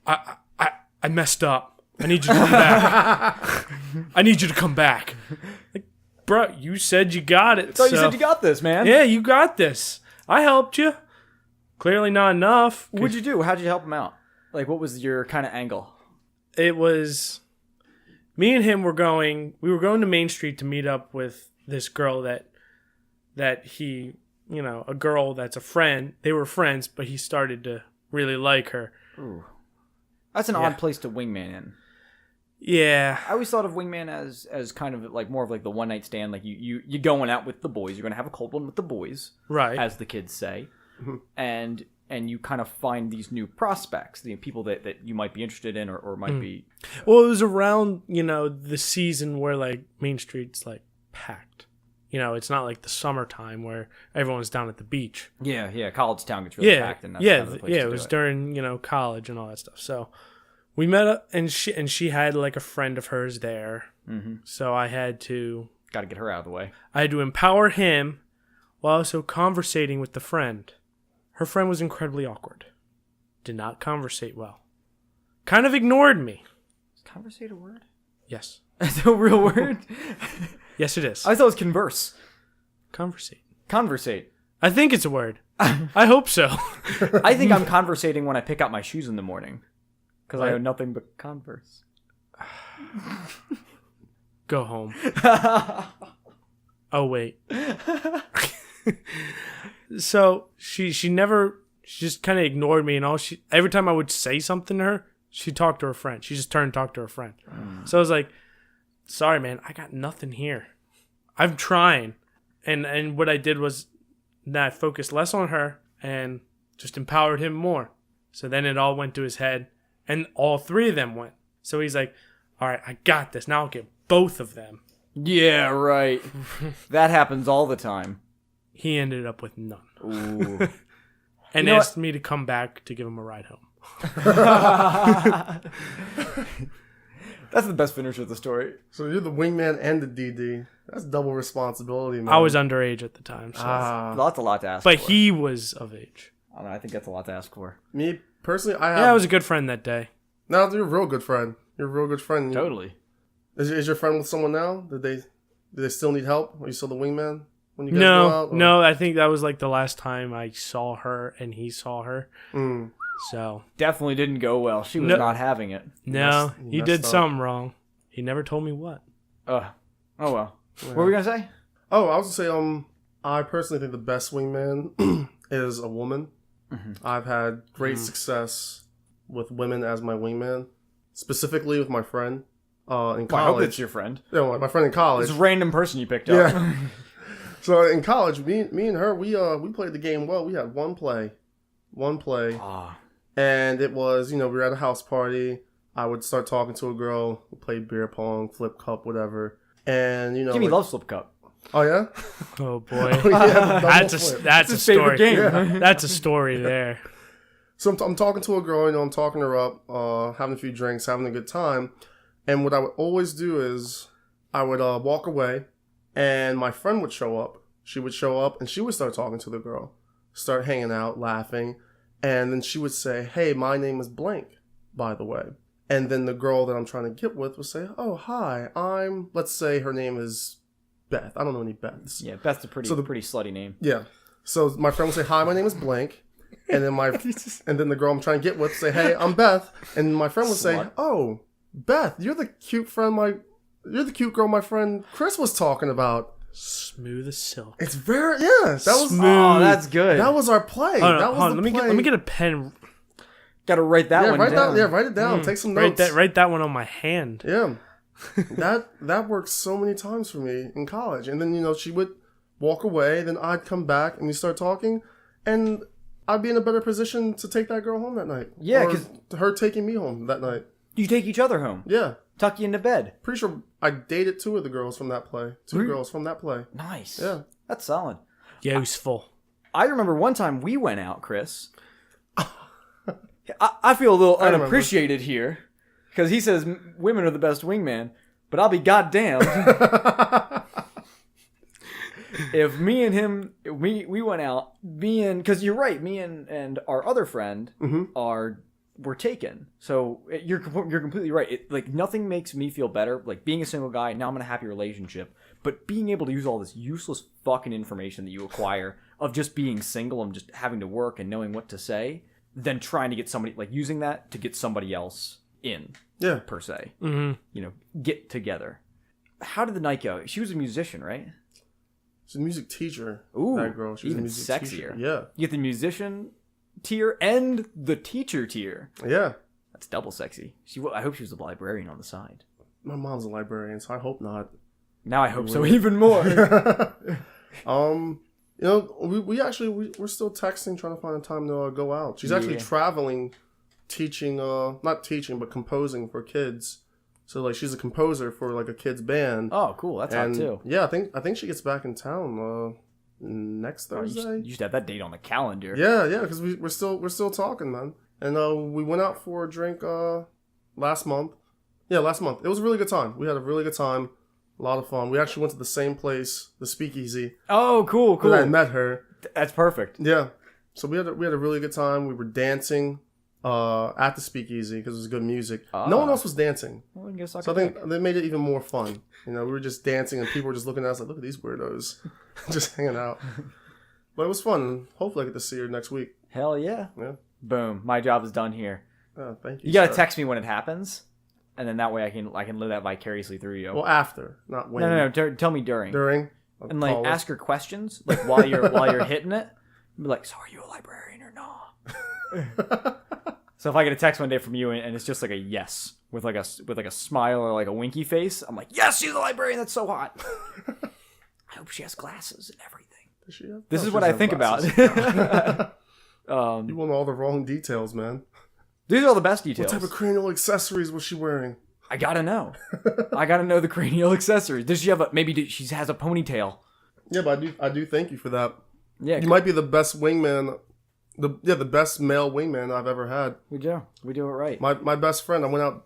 A: I messed up. I need you to come back. I need you to come back." Like, bro, you said you got it.
B: I thought you said you got this, man.
A: Yeah, you got this. I helped you. Clearly not enough.
B: What'd you do? How'd you help him out? Like, what was your kind of angle?
A: It was... Me and him were going to Main Street to meet up with this girl that he... You know, a girl that's a friend. They were friends, but he started to really like her.
B: Ooh. That's an odd place to wingman in.
A: Yeah.
B: I always thought of wingman as kind of like more of like the one night stand. Like you going out with the boys. You're going to have a cold one with the boys.
A: Right.
B: As the kids say. Mm-hmm. And you kind of find these new prospects, the people that you might be interested in or might be.
A: Well, it was around, the season where like Main Street's like packed. It's not like the summertime where everyone's down at the beach.
B: Yeah. College town gets really packed. And that's kind of the place to
A: it was during, college and all that stuff. So we met up, and she had like a friend of hers there. Mm-hmm. So I had to...
B: Got to get her out of the way.
A: I had to empower him while also conversating with the friend. Her friend was incredibly awkward. Did not conversate well. Kind of ignored me.
B: Is conversate a word?
A: Yes.
B: It's a real word?
A: Yes, it is.
B: I thought it was converse.
A: Conversate. I think it's a word. I hope so.
B: I think I'm conversating when I pick out my shoes in the morning. Because I own nothing but Converse.
A: Go home. Oh, wait. So she just kind of ignored me, and every time I would say something to her, she talked to her friend. She just turned and talked to her friend. So I was like, "Sorry, man, I got nothing here. I'm trying." And what I did was that I focused less on her and just empowered him more. So then it all went to his head, and all three of them went. So he's like, "All right, I got this. Now I'll get both of them."
B: Yeah, right. That happens all the time.
A: He ended up with none.
B: Ooh.
A: And asked me to come back to give him a ride home.
B: That's the best finish of the story.
C: So you're the wingman and the DD. That's double responsibility, man.
A: I was underage at the time. So.
B: That's a lot to ask
A: for.
B: But
A: he was of age.
B: I don't know, I think that's a lot to ask for.
C: Me, personally,
A: I was a good friend that day.
C: No, you're a real good friend. You're a real good friend.
B: Totally.
C: Is your friend with someone now? Do they still need help? Are you still the wingman when you guys go out?
A: No, I think that was like the last time I saw her and he saw her. So
B: Definitely didn't go well. She was
A: No.
B: not having it.
A: no,
C: You
A: he
C: messed
A: did
C: up.
A: something wrong. He never told me what.
B: Oh well. What were we gonna say?
C: Oh, I was gonna say, I personally think the best wingman is a woman. I've had great success with women as my wingman, specifically with my friend in
B: Well, I hope
C: college.
B: it's your friend.
C: Yeah, my friend in college.
B: It's a random person you picked up.
C: Yeah. So in college, me and her, we played the game well. We had one play,
B: Ah.
C: and it was, we were at a house party. I would start talking to a girl, we played beer pong, flip cup, whatever, and
B: Jimmy loves Flip Cup.
C: Oh yeah,
A: Oh boy,
C: yeah,
A: that's a
B: his favorite
A: story.
B: game.
C: Yeah.
A: That's a story there.
C: So I'm talking to a girl, I'm talking her up, having a few drinks, having a good time. And what I would always do is I would walk away and my friend would show up. She would show up and she would start talking to the girl, start hanging out, laughing. And then she would say, hey, my name is blank, by the way. And then the girl that I'm trying to get with would say, oh, hi, let's say her name is Beth. I don't know any Beths.
B: Yeah, Beth's a pretty slutty name.
C: Yeah. So my friend would say, hi, my name is blank. And then and then the girl I'm trying to get with say, hey, I'm Beth. And my friend would say,
B: Slut.
C: oh, Beth, you're the cute girl my friend Chris was talking about.
A: Smooth as silk.
C: It's very, yeah, that was,
A: Smooth.
B: Oh, that's good.
C: that was our play.
A: Hold on,
C: that was
A: hold on,
C: the play.
A: let me get a pen.
B: Gotta write that one down.
C: Write it down. Take some notes.
A: Write that one on my hand.
C: Yeah. that worked so many times for me in college. And then, she would walk away, then I'd come back and we start talking, and I'd be in a better position to take that girl home that night.
B: Yeah,
C: Or
B: 'cause-
C: her taking me home that night.
B: You take each other home.
C: Yeah.
B: Tuck you into bed.
C: Pretty sure I dated two of the girls from that play. Two girls from that play.
B: Nice.
C: Yeah.
B: That's solid.
A: Useful.
B: I remember one time we went out, Chris. I feel a little
C: remember.
B: unappreciated here because he says women are the best wingman, but I'll be goddamned if me and him we went out. Because you're right, me and our other friend were taken. So you're completely right. Like nothing makes me feel better. Like being a single guy, now I'm in a happy relationship, but being able to use all this useless fucking information that you acquire of just being single and just having to work and knowing what to say, than trying to get somebody, like using that to get somebody else in,
C: Yeah.
B: per se.
A: Mm-hmm.
B: Get together. How did the night go? She was a musician, right?
C: She's a music teacher.
B: Ooh,
C: that girl. She was
B: even
C: a music teacher.
B: sexier.
C: Yeah.
B: You get the musician tier and the teacher tier.
C: Yeah.
B: That's double sexy. I hope she was a librarian on the side.
C: My mom's a librarian, so I hope not.
B: Now I hope so even more.
C: We're still texting, trying to find a time to go out. She's actually traveling, teaching, not teaching, but composing for kids. So like she's a composer for like a kids band.
B: Oh, cool. That's hot too.
C: Yeah, I think she gets back in town next Thursday.
B: You should have that date on the calendar.
C: Yeah, because we're still talking, man. And we went out for a drink last month. Yeah, last month. It was a really good time. We had a really good time. A lot of fun. We actually went to the same place, the Speakeasy.
B: Oh, cool.
C: Where I met her.
B: That's perfect.
C: Yeah. So we had a really good time. We were dancing at the Speakeasy because it was good music. No one else was dancing.
B: Well, I guess
C: So I think they made it even more fun. We were just dancing and people were just looking at us like, look at these weirdos. Just hanging out. But it was fun. Hopefully I get to see her next week.
B: Hell yeah.
C: Yeah.
B: Boom. My job is done here.
C: Thank you.
B: You gotta
C: sir.
B: text me when it happens, and then that way I can live that vicariously through you.
C: Well, after, not when.
B: No. Tell me during.
C: During.
B: And like ask her questions like while you're hitting it. Be like, so are you a librarian or not? So if I get a text one day from you and it's just like a yes with like a smile or like a winky face, I'm like, yes, she's a librarian. That's so hot. I hope she has glasses and everything.
C: Does she have?
B: This
C: No,
B: is
C: she
B: what I
C: doesn't
B: think
C: have
B: about.
C: You want all the wrong details, man.
B: These are all the best details.
C: What type of cranial accessories was she wearing?
B: I gotta know. I gotta know the cranial accessories. Does she have she has a ponytail?
C: Yeah, but I do thank you for that.
B: Yeah,
C: You might be the best wingman, the best male wingman I've ever had.
B: we do it right.
C: My best friend,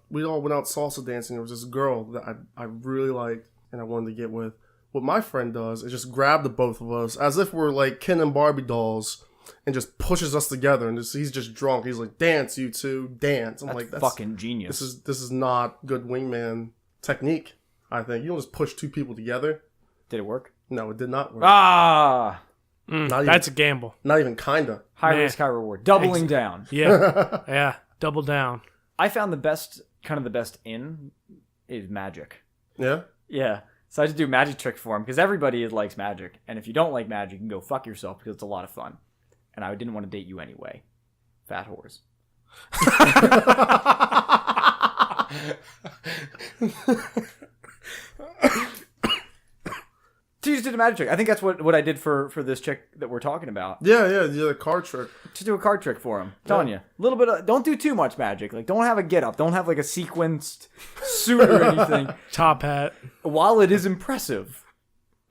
C: we all went out salsa dancing. There was this girl that I really liked and I wanted to get with. What my friend does is just grab the both of us as if we're like Ken and Barbie dolls and just pushes us together and he's just drunk. He's like, dance, you two, dance. I'm like, that's
B: fucking genius.
C: This is not good wingman technique, I think. You don't just push two people together.
B: Did it work?
C: No, it did not work.
B: Ah,
A: That's a gamble.
C: Not even kinda.
B: High risk, high reward. Doubling down.
A: Yeah. Yeah. Double down.
B: I found the best in is magic.
C: Yeah?
B: Yeah. So I just do magic trick for him because everybody likes magic. And if you don't like magic, you can go fuck yourself because it's a lot of fun. And I didn't want to date you anyway. Fat whores. So you just did a magic trick. I think that's what I did for this chick that we're talking about.
C: Yeah, you did a card trick.
B: Just do a card trick for him. I'm telling you. A little bit of, don't do too much magic. Like, don't have a get up. Don't have like a sequenced suit or anything.
A: Top hat.
B: While it is impressive,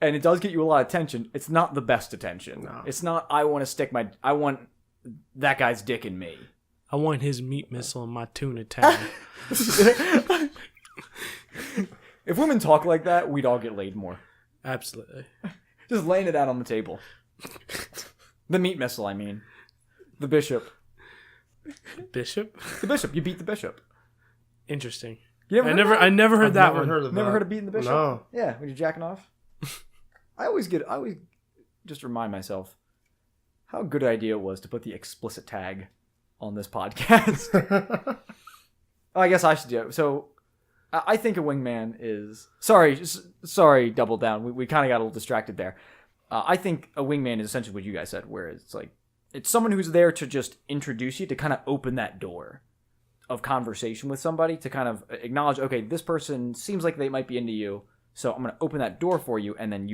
B: and it does get you a lot of attention, it's not the best attention.
C: No.
B: It's not, I want that guy's dick in me.
A: I want his meat missile in my tuna tag.
B: If women talk like that, we'd all get laid more.
A: Absolutely.
B: Just laying it out on the table. The meat missile, I mean. The bishop.
A: Bishop?
B: The bishop. You beat the bishop.
A: Interesting.
B: You never
A: I never heard that one.
B: Never heard of beating the bishop?
C: No.
B: Yeah, when you're jacking off. I always just remind myself how good an idea it was to put the explicit tag on this podcast. I guess I should do it. So, I think a wingman is... Sorry, double down. We kind of got a little distracted there. I think a wingman is essentially what you guys said, where it's like, it's someone who's there to just introduce you, to kind of open that door of conversation with somebody, to kind of acknowledge, okay, this person seems like they might be into you, so I'm going to open that door for you, and then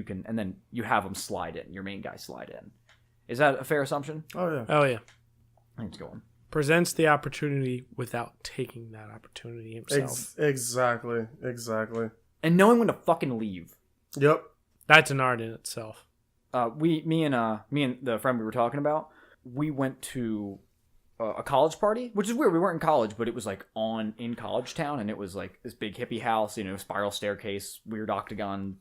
B: you have them slide in, your main guy slide in. Is that a fair assumption?
C: Oh, yeah.
A: Oh, yeah.
B: I think it's going.
A: Presents the opportunity without taking that opportunity himself.
C: Exactly.
B: And knowing when to fucking leave.
C: Yep.
A: That's an art in itself.
B: Me and the friend we were talking about, we went to a college party, which is weird. We weren't in college, but it was like in college town, and it was like this big hippie house, spiral staircase, weird octagon,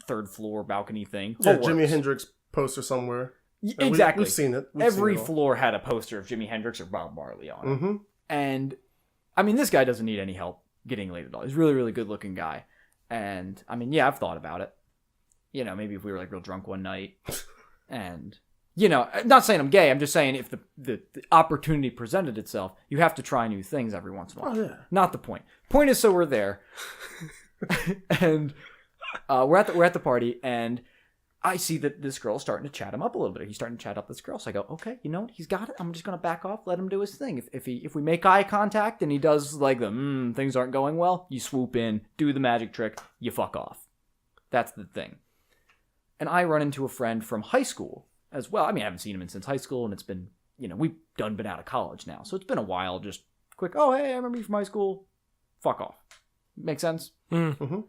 B: third floor balcony thing.
C: Yeah, Jimi Hendrix poster somewhere.
B: Exactly.
C: We've seen it.
B: Every floor had a poster of Jimi Hendrix or Bob Marley on it.
C: Mm-hmm.
B: And, I mean, this guy doesn't need any help getting laid at all. He's a really, really good-looking guy. And, I mean, yeah, I've thought about it. Maybe if we were, like, real drunk one night. And, I'm not saying I'm gay. I'm just saying if the opportunity presented itself, you have to try new things every once in a while.
C: Oh, yeah.
B: Not the point. Point is, so we're there. And we're at the party, and I see that this girl's starting to chat him up a little bit. He's starting to chat up this girl. So I go, okay, you know what? He's got it. I'm just going to back off, let him do his thing. If we make eye contact and he does like the, things aren't going well, you swoop in, do the magic trick, you fuck off. That's the thing. And I run into a friend from high school as well. I mean, I haven't seen him since high school, and it's been, we've been out of college now. So it's been a while, just quick, oh, hey, I remember you from high school. Fuck off. Make sense?
C: Mm-hmm.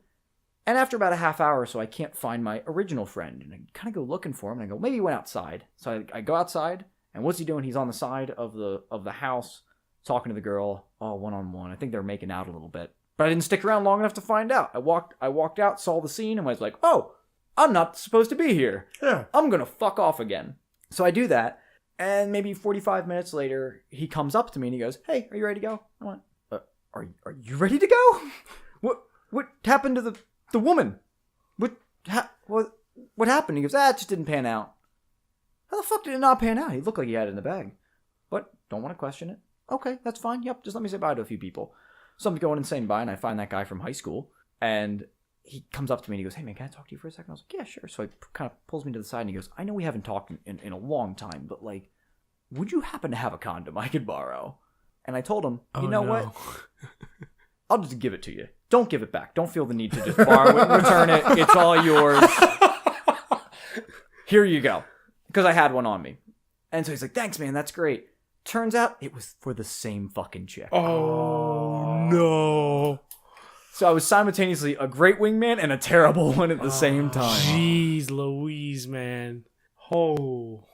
B: And after about a half hour or so, I can't find my original friend. And I kind of go looking for him. And I go, maybe he went outside. So I go outside. And what's he doing? He's on the side of the house talking to the girl. Oh, one-on-one. I think they're making out a little bit. But I didn't stick around long enough to find out. I walked out, saw the scene, and was like, oh, I'm not supposed to be here.
C: Yeah.
B: I'm going to fuck off again. So I do that. And maybe 45 minutes later, he comes up to me and he goes, hey, are you ready to go? I went, are you ready to go? What happened to the woman? What happened? He goes, it just didn't pan out. How the fuck did it not pan out? He looked like he had it in the bag. But don't want to question it. Okay, that's fine. Yep, just let me say bye to a few people. So I'm going and saying bye, and I find that guy from high school. And he comes up to me and he goes, hey man, can I talk to you for a second? I was like, yeah, sure. So he kind of pulls me to the side and he goes, I know we haven't talked in a long time, but like, would you happen to have a condom I could borrow? And I told him, what? I'll just give it to you. Don't give it back. Don't feel the need to just borrow it and return it. It's all yours. Here you go. Because I had one on me. And so he's like, thanks, man. That's great. Turns out it was for the same fucking chick.
A: Oh, no.
B: So I was simultaneously a great wingman and a terrible one at the same time.
A: Jeez Louise, man. Oh.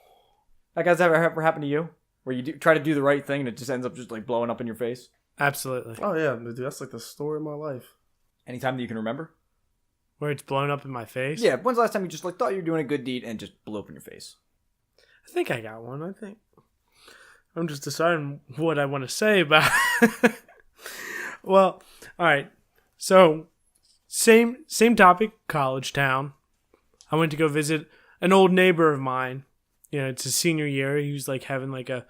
B: That guy's ever happened to you? Where you try to do the right thing and it just ends up just like blowing up in your face?
A: Absolutely.
C: Oh, yeah, dude. That's like the story of my life.
B: Anytime that you can remember?
A: Where it's blown up in my face?
B: Yeah. When's the last time you just like thought you were doing a good deed and just blew up in your face?
A: I think I got one. I'm just deciding what I want to say about it. Well, all right. So, same topic, college town. I went to go visit an old neighbor of mine. You know, it's his senior year. He was like having like a,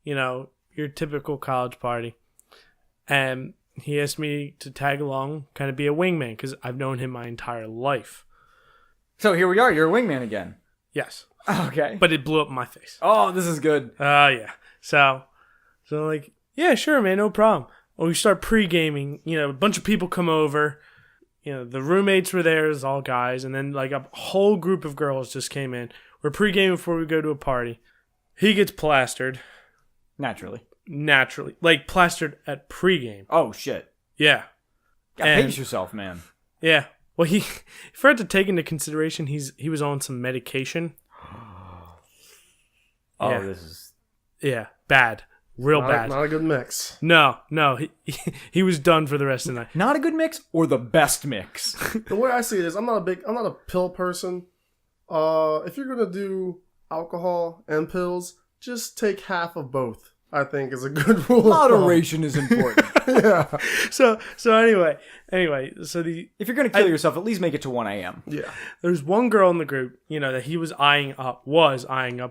A: you know, your typical college party. And he asked me to tag along, kind of be a wingman, because I've known him my entire life.
B: So here we are. You're a wingman again.
A: Yes.
B: Okay.
A: But it blew up in my face.
B: Oh, this is good.
A: Yeah. So like, yeah, sure, man, no problem. Well, we start pre-gaming. You know, a bunch of people come over. You know, the roommates were there, it was all guys. And then like a whole group of girls just came in. We're pre-gaming before we go to a party. He gets plastered.
B: Naturally.
A: Like plastered at pre-game.
B: Oh, shit.
A: Yeah.
B: Gotta pace yourself, man.
A: Yeah. Well, he forgot to take into consideration he was on some medication.
B: Oh,
A: yeah.
B: this is...
A: Yeah, bad. Real bad.
C: Not a good mix.
A: No. He was done for the rest of the night.
B: Not a good mix or the best mix?
C: The way I see it is, I'm not a pill person. If you're gonna do alcohol and pills, just take half of both. I think is a good rule.
B: Moderation is important.
C: Yeah.
A: So anyway, so
B: If you're gonna kill yourself, at least make it to 1 a.m.
C: Yeah.
A: there's one girl in the group, you know, that he was eyeing up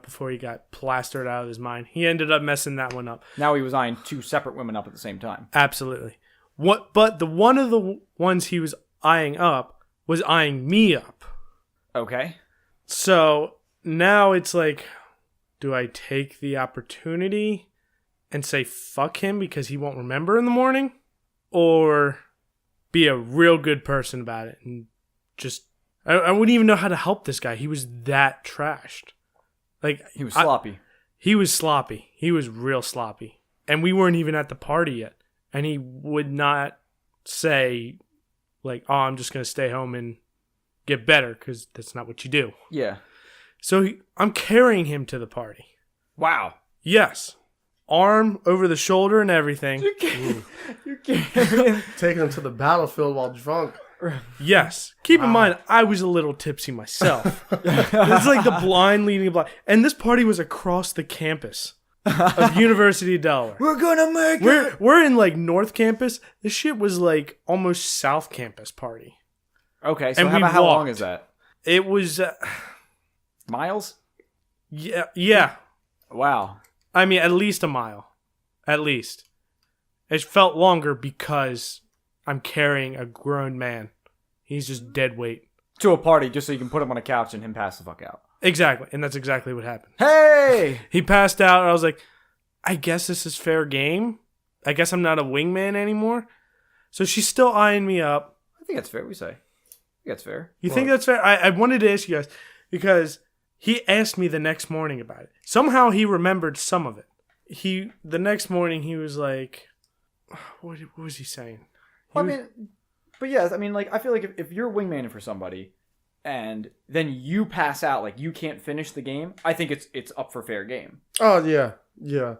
A: before he got plastered out of his mind. He ended up messing that one up.
B: Now he was eyeing 2 separate women up at the same time.
A: Absolutely. But the one of the ones he was eyeing up was eyeing me up.
B: Okay.
A: So now it's like, do I take the opportunity and say fuck him because he won't remember in the morning? Or be a real good person about it and just... I wouldn't even know how to help this guy. He was that trashed. Like
B: He was sloppy.
A: He was sloppy. He was real sloppy. And we weren't even at the party yet. And he would not say, like, oh, I'm just going to stay home and get better, because that's not what you do.
B: Yeah.
A: So I'm carrying him to the party.
B: Wow.
A: Yes. Arm over the shoulder and everything.
B: You can't.
C: Taking him to the battlefield while drunk.
A: Yes. Keep in mind, I was a little tipsy myself. It's like the blind leading the blind. And this party was across the campus of University of Delaware.
B: We're gonna make it.
A: We're in like North Campus. This shit was like almost South Campus party.
B: Okay, so
A: And
B: how long
A: walked.
B: is that?
A: It was
B: Miles?
A: yeah.
B: Wow.
A: I mean, at least a mile. At least. It felt longer because I'm carrying a grown man. He's just dead weight.
B: To a party just so you can put him on a couch and him pass the fuck out.
A: Exactly. And that's exactly what happened.
B: Hey!
A: He passed out and I was like, I guess this is fair game. I guess I'm not a wingman anymore. So she's still eyeing me up.
B: I think that's fair, we say. I think that's fair.
A: You think that's fair? I wanted to ask you guys because he asked me the next morning about it. Somehow he remembered some of it. The next morning he was like, what was he saying?
B: I mean, but yeah, I mean, like, I feel like if you're wingmaning for somebody and then you pass out, like, you can't finish the game, I think it's up for fair game.
C: Oh, yeah. Yeah.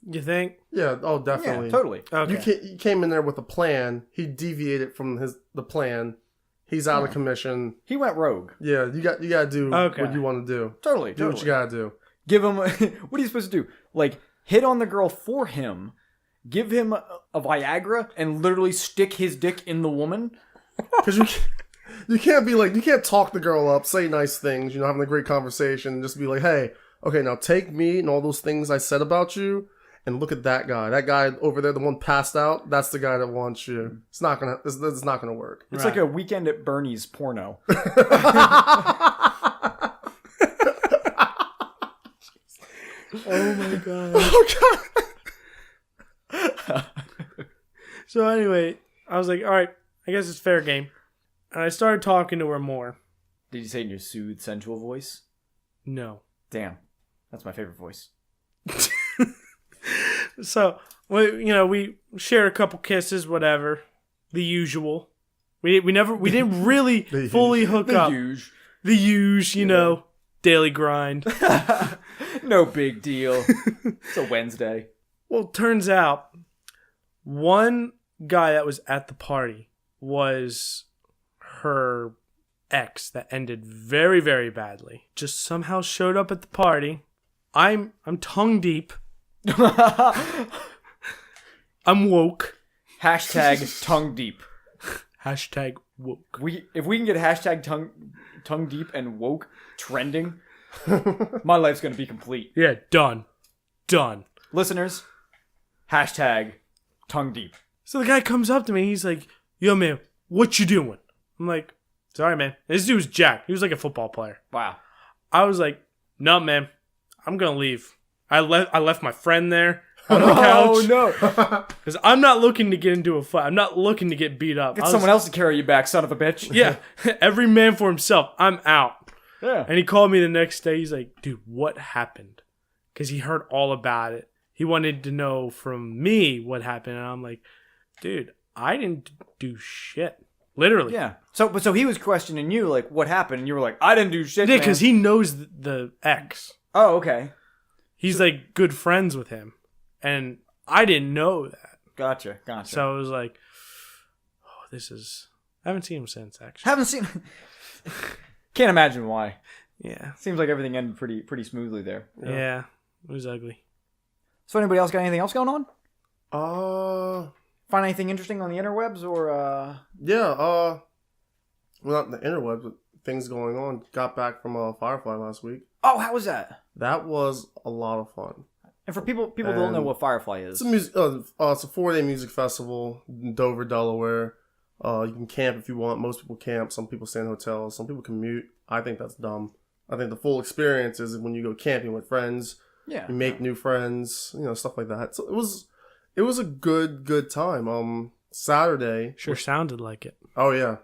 A: You think?
C: Yeah. Oh, definitely.
B: Yeah, totally.
A: Okay.
C: You came in there with a plan. He deviated from the plan. He's out of commission.
B: He went rogue.
C: Yeah, you got to do what you want to do.
B: Totally.
C: Do what you got to do.
B: Give him... what are you supposed to do? Like, hit on the girl for him, give him a Viagra, and literally stick his dick in the woman?
C: Because you can't be like, you can't talk the girl up, say nice things, having a great conversation, and just be like, hey, okay, now take me and all those things I said about you, and look at that guy. That guy over there, the one passed out, that's the guy that wants you. It's not gonna work.
B: It's like a Weekend at Bernie's porno.
A: Oh my god.
C: Oh god.
A: So anyway, I was like, all right, I guess it's fair game. And I started talking to her more.
B: Did you say in your soothed, sensual voice?
A: No.
B: Damn. That's my favorite voice.
A: So, we shared a couple kisses, whatever. The usual. We didn't really fully hook up. The usual, daily grind.
B: No big deal. It's a Wednesday.
A: Well, it turns out one guy that was at the party was her ex that ended very, very badly. Just somehow showed up at the party. I'm tongue deep. I'm woke.
B: Hashtag tongue deep.
A: Hashtag woke.
B: If we can get hashtag tongue deep and woke trending, my life's gonna be complete.
A: Yeah, done.
B: Listeners, hashtag tongue deep.
A: So the guy comes up to me. He's like, "Yo, man, what you doing?" I'm like, "Sorry, man." This dude was jacked. He was like a football player.
B: Wow.
A: I was like, "No, man, I'm gonna leave." I left my friend there on the couch.
B: Oh no!
A: Because I'm not looking to get into a fight. I'm not looking to get beat up.
B: Get someone else to carry you back, son of a bitch.
A: Yeah, every man for himself. I'm out.
B: Yeah.
A: And he called me the next day. He's like, "Dude, what happened?" Because he heard all about it. He wanted to know from me what happened, and I'm like, "Dude, I didn't do shit." Literally.
B: Yeah. So he was questioning you, like, what happened? And you were like, I didn't do shit.
A: Yeah, because he knows the ex.
B: Oh, okay.
A: He's like good friends with him, and I didn't know that.
B: Gotcha.
A: So I was like, "Oh, this is." I haven't seen him since, actually.
B: Haven't seen. Can't imagine why.
A: Yeah.
B: Seems like everything ended pretty smoothly there.
A: Yeah. It was ugly.
B: So anybody else got anything else going on? Find anything interesting on the interwebs or?
C: Yeah. Well, not the interwebs, but things going on. Got back from Firefly last week.
B: Oh, how was that?
C: That was a lot of fun.
B: And for people who don't know what Firefly is,
C: It's a it's a 4-day music festival in Dover, Delaware. You can camp if you want. Most people camp. Some people stay in hotels. Some people commute. I think that's dumb. I think the full experience is when you go camping with friends.
B: Yeah.
C: You make new friends. Stuff like that. So it was a good time. Saturday.
A: Sure sounded like it.
C: Oh yeah.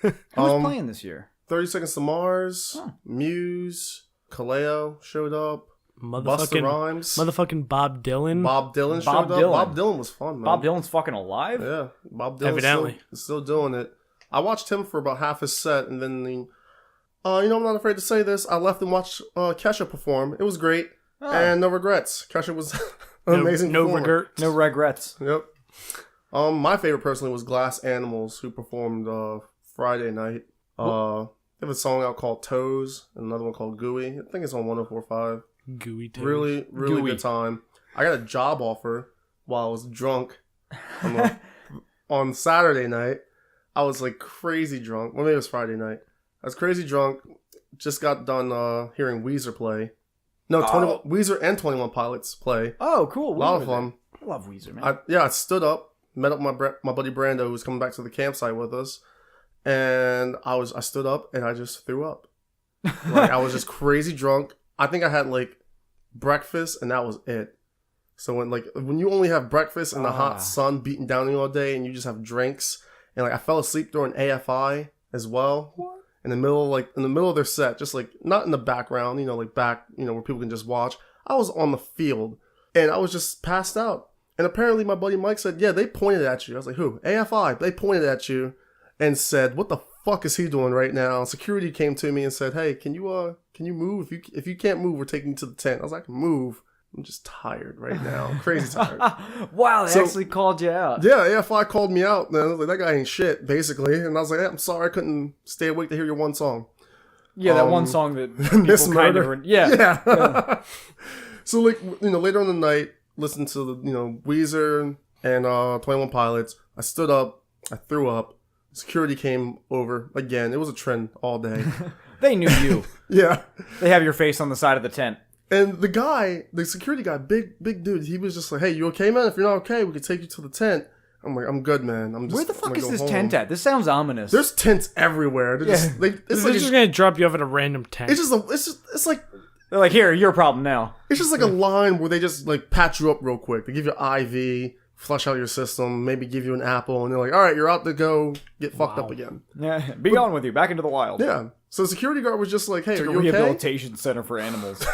B: Who was playing this year?
C: 30 Seconds to Mars, Muse, Kaleo showed up. Busta Rhymes.
A: Motherfucking Bob Dylan.
C: Bob Dylan
B: Bob
C: showed
B: Dylan.
C: up. Bob Dylan was fun, man.
B: Bob Dylan's fucking alive?
C: Yeah. Bob Dylan
A: Evidently.
C: still doing it. I watched him for about half his set, and then I'm not afraid to say this. I left and watched Kesha perform. It was great.
B: Oh.
C: And no regrets. Kesha was an amazing performer.
B: No regrets.
C: Yep. My favorite personally was Glass Animals, who performed Friday night. They have a song out called Toes, and another one called Gooey. I think it's on 104.5.
A: Gooey toes.
C: Really
B: Gooey.
C: good time. I got a job offer while I was drunk on Saturday night. I was like crazy drunk. Well, maybe it was Friday night. I was crazy drunk. Just got done hearing Weezer play. No, Weezer and 21 Pilots play.
B: Oh, cool.
C: A lot of fun.
B: I love Weezer, man.
C: I stood up, met up with my buddy Brando, who was coming back to the campsite with us, and I stood up and I just threw up. Like I was just crazy drunk. I think I had like breakfast and that was it. So when you only have breakfast in the hot sun beating down on you all day, and you just have drinks, and like I fell asleep during AFI as well.
B: What?
C: In the middle of their set, just like not in the background, like back, where people can just watch. I was on the field and I was just passed out. And apparently my buddy Mike said, "Yeah, they pointed at you." I was like, "Who?" AFI. They pointed at you and said, "What the fuck is he doing right now?" Security came to me and said, "Hey, can you move? If you can't move, we're taking you to the tent." I was like, "I can move. I'm just tired right now. I'm crazy tired."
B: Wow, they actually called you out.
C: Yeah, AFI called me out. And I was like, "That guy ain't shit," basically. And I was like, "Hey, I'm sorry I couldn't stay awake to hear your one song."
B: Yeah, that one song that
C: Miss
B: people kind
C: Murder.
B: of... Yeah.
C: So later on the night, listened to the Weezer and 21 Pilots. I stood up. I threw up. Security came over again. It was a trend all day.
B: They knew you.
C: Yeah.
B: They have your face on the side of the tent.
C: And the security guy, big dude, he was just like, "Hey, you okay, man? If you're not okay, we can take you to the tent." I'm like, "I'm good, man.
B: Where the fuck is this tent at? This sounds ominous.
C: There's tents everywhere. They're just,
A: They're just gonna drop you off at a random tent.
C: It's like
B: They're like, "Here, your problem now."
C: It's just like a line where they just like patch you up real quick. They give you IV, flush out your system, maybe give you an apple, and they're like, "All right, you're out to go get fucked up again."
B: Yeah, be gone with you. Back into the wild.
C: Yeah. So the security guard was just like, "Hey,
B: It's
C: are
B: like a
C: you okay?"
B: rehabilitation center for animals.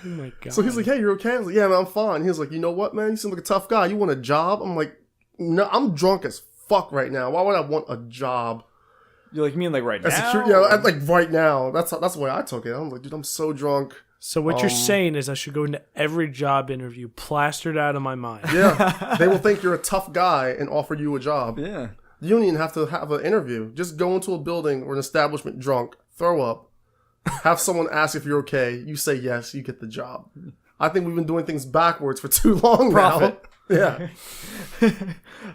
A: Oh my god.
C: So he's like, "Hey, you're okay?" I was like, "Yeah, man, I'm fine." He was like, "You know what, man? You seem like a tough guy. You want a job?" I'm like, "No, I'm drunk as fuck right now. Why would I want a job?"
B: You like mean like right
C: As
B: now?
C: security, yeah, like right now. That's the way I took it. I'm like, dude, I'm so drunk.
A: So what you're saying is I should go into every job interview plastered out of my mind.
C: Yeah, they will think you're a tough guy and offer you a job.
B: Yeah.
C: You don't even have to have an interview. Just go into a building or an establishment drunk, throw up, have someone ask if you're okay. You say yes, you get the job. I think we've been doing things backwards for too long
B: Profit.
C: now. Yeah.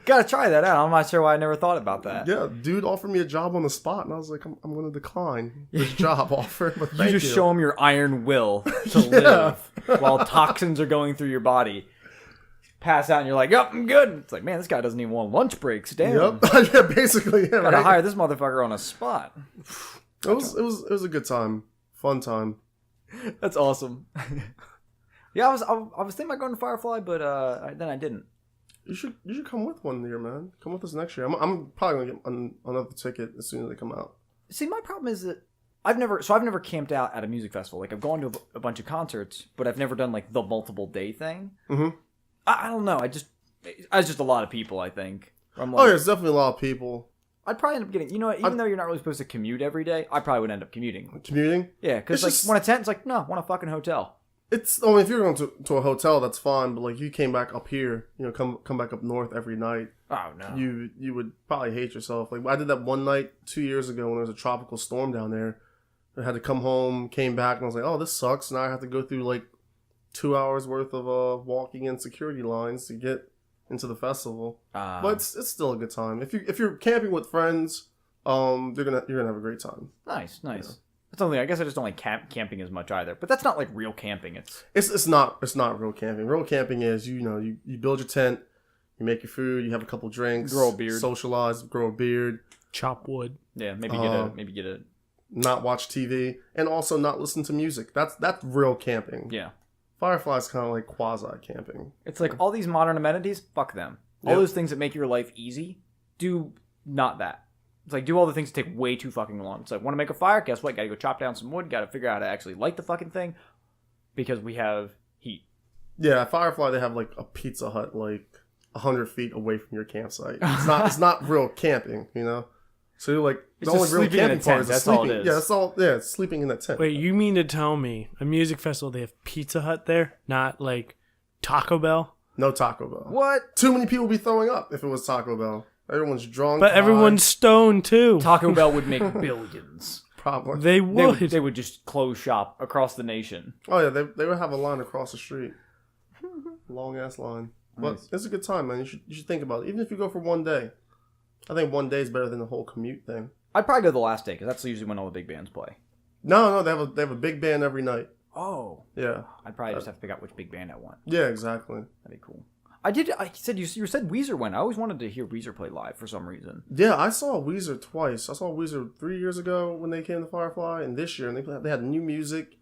B: Gotta try that out. I'm not sure why I never thought about that.
C: Yeah, dude offered me a job on the spot, and I was like, I'm going to decline this job offer. But
B: You
C: thank
B: just show them your iron will to live while toxins are going through your body. Pass out and you're like, yep, I'm good. It's like, man, this guy doesn't even want lunch breaks. Damn.
C: Yep. Yeah, basically. Yeah,
B: Gotta
C: right?
B: hire this motherfucker on a spot.
C: It was a good time. Fun time.
B: That's awesome. Yeah, I was thinking about going to Firefly, but then I didn't.
C: You should come with one year, man. Come with us next year. I'm probably gonna get another ticket as soon as they come out.
B: See, my problem is that I've never camped out at a music festival. Like, I've gone to a bunch of concerts, but I've never done like the multiple day thing.
C: Mm-hmm.
B: I don't know. I was just a lot of people, I think. I'm like,
C: Oh, yeah, there's definitely a lot of people.
B: I'd probably end up getting, even though you're not really supposed to commute every day, I probably would end up commuting.
C: Commuting?
B: Yeah, because like
C: just-
B: want a tent, it's like, no, want a fucking hotel.
C: If you're going to a hotel, that's fine. But like, you came back up here, come back up north every night.
B: Oh no.
C: You would probably hate yourself. Like, I did that one night 2 years ago when there was a tropical storm down there. I had to come home, came back, and I was like, oh, this sucks. Now I have to go through like 2 hours worth of walking in security lines to get into the festival. But it's still a good time. If you're camping with friends, you're gonna have a great time.
B: Nice. Yeah. That's something. I guess I just don't like camping as much either. But that's not like real camping.
C: It's not real camping. Real camping is you build your tent, you make your food, you have a couple drinks,
B: grow a beard,
C: socialize, grow a beard,
A: chop wood.
B: Yeah, maybe get a
C: not watch TV, and also not listen to music. That's real camping.
B: Yeah.
C: Firefly's kind of like quasi camping.
B: It's like all these modern amenities, fuck them. All those things that make your life easy, do not that. It's like, do all the things that take way too fucking long. It's like, want to make a fire? Guess what? Gotta go chop down some wood. Gotta figure out how to actually light the fucking thing. Because we have heat.
C: Yeah, at Firefly, they have like a Pizza Hut like 100 feet away from your campsite. It's not real camping, So you're like,
B: It's
C: the only
B: just
C: real
B: sleeping in a
C: camping part
B: tent,
C: is
B: that's
C: sleeping.
B: all it is.
C: Yeah, that's all. Yeah, it's sleeping in that tent.
A: Wait, you mean to tell me a music festival they have Pizza Hut there, not like Taco Bell?
C: No Taco Bell.
B: What?
C: Too many people would be throwing up if it was Taco Bell. Everyone's drunk.
A: But everyone's stoned too.
B: Taco Bell would make billions.
C: Probably.
A: They would.
B: They would just close shop across the nation.
C: Oh yeah, they would have a line across the street. Long ass line. But
B: Nice.
C: it's a good time, man. You should think about it. Even if you go for one day. I think one day is better than the whole commute thing.
B: I'd probably go the last day, because that's usually when all the big bands play.
C: No, they have a big band every night.
B: Oh.
C: Yeah.
B: I'd probably just have to figure out which big band I want.
C: Yeah, exactly.
B: That'd be cool. You said Weezer went. I always wanted to hear Weezer play live for some reason.
C: Yeah, I saw Weezer twice. I saw Weezer 3 years ago when they came to Firefly, and this year, and they had new music.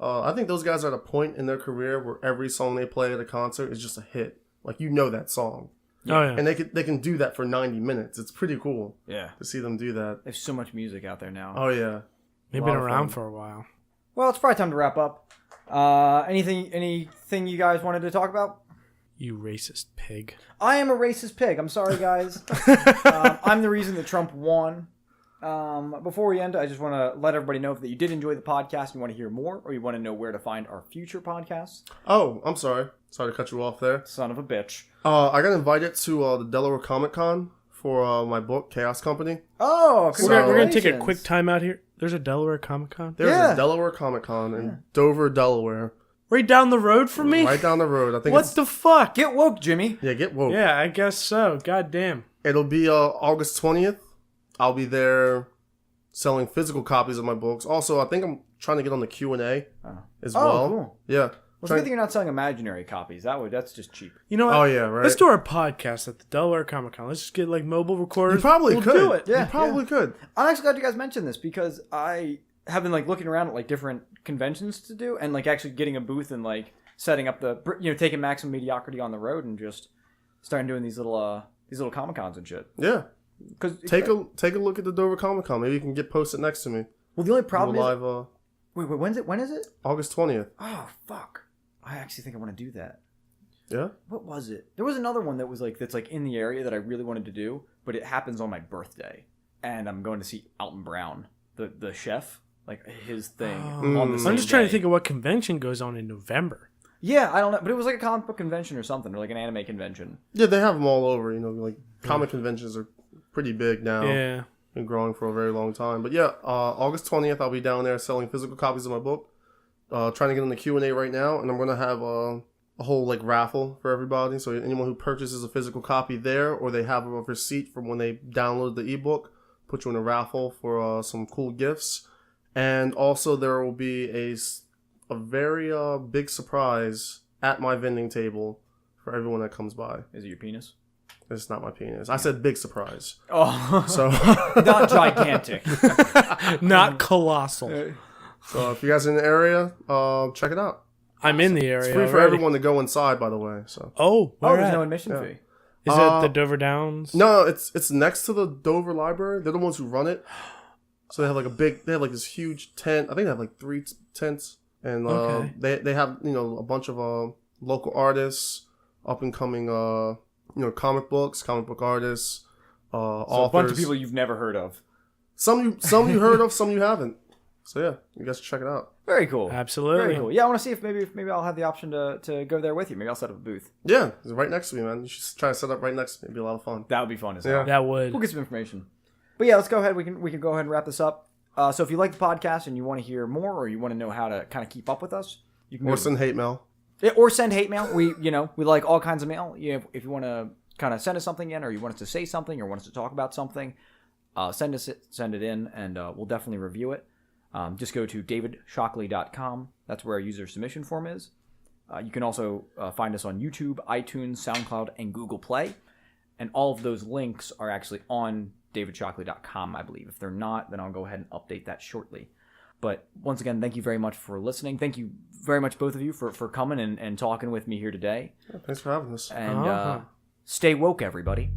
C: I think those guys are at a point in their career where every song they play at a concert is just a hit. Like, that song.
A: Oh yeah.
C: And they can do that for 90 minutes. It's pretty cool
B: Yeah.
C: to see them do that.
B: There's so much music out there now.
C: Oh, yeah.
A: They've been around for a while.
B: Well, it's probably time to wrap up. Anything you guys wanted to talk about?
A: You racist pig.
B: I am a racist pig. I'm sorry, guys. I'm the reason that Trump won. Before we end, I just want to let everybody know that you did enjoy the podcast, you want to hear more, or you want to know where to find our future podcasts.
C: Oh, I'm sorry. Sorry to cut you off there.
B: Son of a bitch.
C: I got invited to the Delaware Comic Con for my book, Chaos Company.
B: Oh,
A: We're gonna
B: congratulations.
A: take a quick time out here. There's a Delaware Comic Con
C: There's
B: Yeah.
C: a Delaware Comic Con in Dover, Delaware.
A: right down the road from me.
C: Right down the road. I think
A: What the fuck?
B: Get woke, Jimmy.
C: Yeah, get woke.
A: Yeah, I guess so. God damn.
C: It'll be August 20th. I'll be there selling physical copies of my books. Also, I think I'm trying to get on the Q&A as well.
B: Cool.
C: Yeah.
B: Well, it's a good thing you're not selling imaginary copies. That's just cheap.
A: You know what?
C: Oh, yeah, right.
A: Let's do our podcast at the Delaware Comic Con. Let's just get like mobile recorders.
C: You probably
A: we'll
C: could.
A: do it.
B: Yeah.
C: You probably could.
B: I'm actually glad you guys mentioned this because I have been like looking around at like different conventions to do and like actually getting a booth and like setting up taking Maximum Mediocrity on the road and just starting doing these little Comic Cons and shit.
C: Yeah.
B: Because
C: Take a look at the Dover Comic Con. Maybe you can get posted next to me.
B: well, the only problem is
C: live
B: wait, when is it?
C: August 20th.
B: Oh fuck! I actually think I want to do that.
C: Yeah.
B: What was it? There was another one that was like that's like in the area that I really wanted to do, but it happens on my birthday, and I'm going to see Alton Brown, the chef, like his thing on the same
A: I'm just trying to
B: day.
A: think of what convention goes on in November.
B: Yeah, I don't know, but it was like a comic book convention or something, or like an anime convention.
C: Yeah, they have them all over. Like comic conventions are pretty big now.
A: Yeah.
C: Been growing for a very long time. But yeah, August 20th, I'll be down there selling physical copies of my book. Trying to get in the Q&A right now, and I'm going to have a whole like raffle for everybody. So anyone who purchases a physical copy there, or they have a receipt from when they download the ebook, put you in a raffle for some cool gifts. And also there will be a very big surprise at my vending table for everyone that comes by.
B: Is it your penis?
C: It's not my penis. I said big surprise.
B: Oh,
C: So
B: not gigantic.
A: Not colossal.
C: so if you guys are in the area, check it out.
A: I'm in the area.
C: It's free for
A: already.
C: everyone to go inside, by the way. So
A: Oh,
B: Oh,
A: where
B: there's
A: at?
B: no admission
C: Yeah.
B: fee.
A: Is it the Dover Downs?
C: no, it's next to the Dover Library. They're the ones who run it. So they have like this huge tent. I think they have like 3 tents, and
A: Okay.
C: they have a bunch of local artists, up and coming comic book artists,
B: So
C: authors.
B: a bunch of people you've never heard of.
C: Some you heard of, some you haven't. So yeah, you guys should check it out.
B: Very cool.
A: Absolutely.
B: Very cool. Yeah, I want to see if maybe I'll have the option to go there with you. Maybe I'll set up a booth.
C: Yeah, it's right next to me, man. You should try to set up right next to me. It'd be a lot of fun.
B: That would be fun as
C: Yeah.
B: hell.
A: That would.
B: We'll get some information. But yeah, let's go ahead. We can go ahead and wrap this up. So if you like the podcast and you want to hear more, or you want to know how to kind of keep up with us, you can
C: Or
B: go
C: send hate mail.
B: or send hate mail. We like all kinds of mail. If you want to kind of send us something in, or you want us to say something, or want us to talk about something, send it in, and we'll definitely review it. Just go to davidshockley.com. That's where our user submission form is. You can also find us on YouTube, iTunes, SoundCloud, and Google Play. And all of those links are actually on davidshockley.com, I believe. If they're not, then I'll go ahead and update that shortly. But once again, thank you very much for listening. Thank you very much, both of you, for coming and talking with me here today.
C: Yeah, thanks for having us.
B: And stay woke, everybody.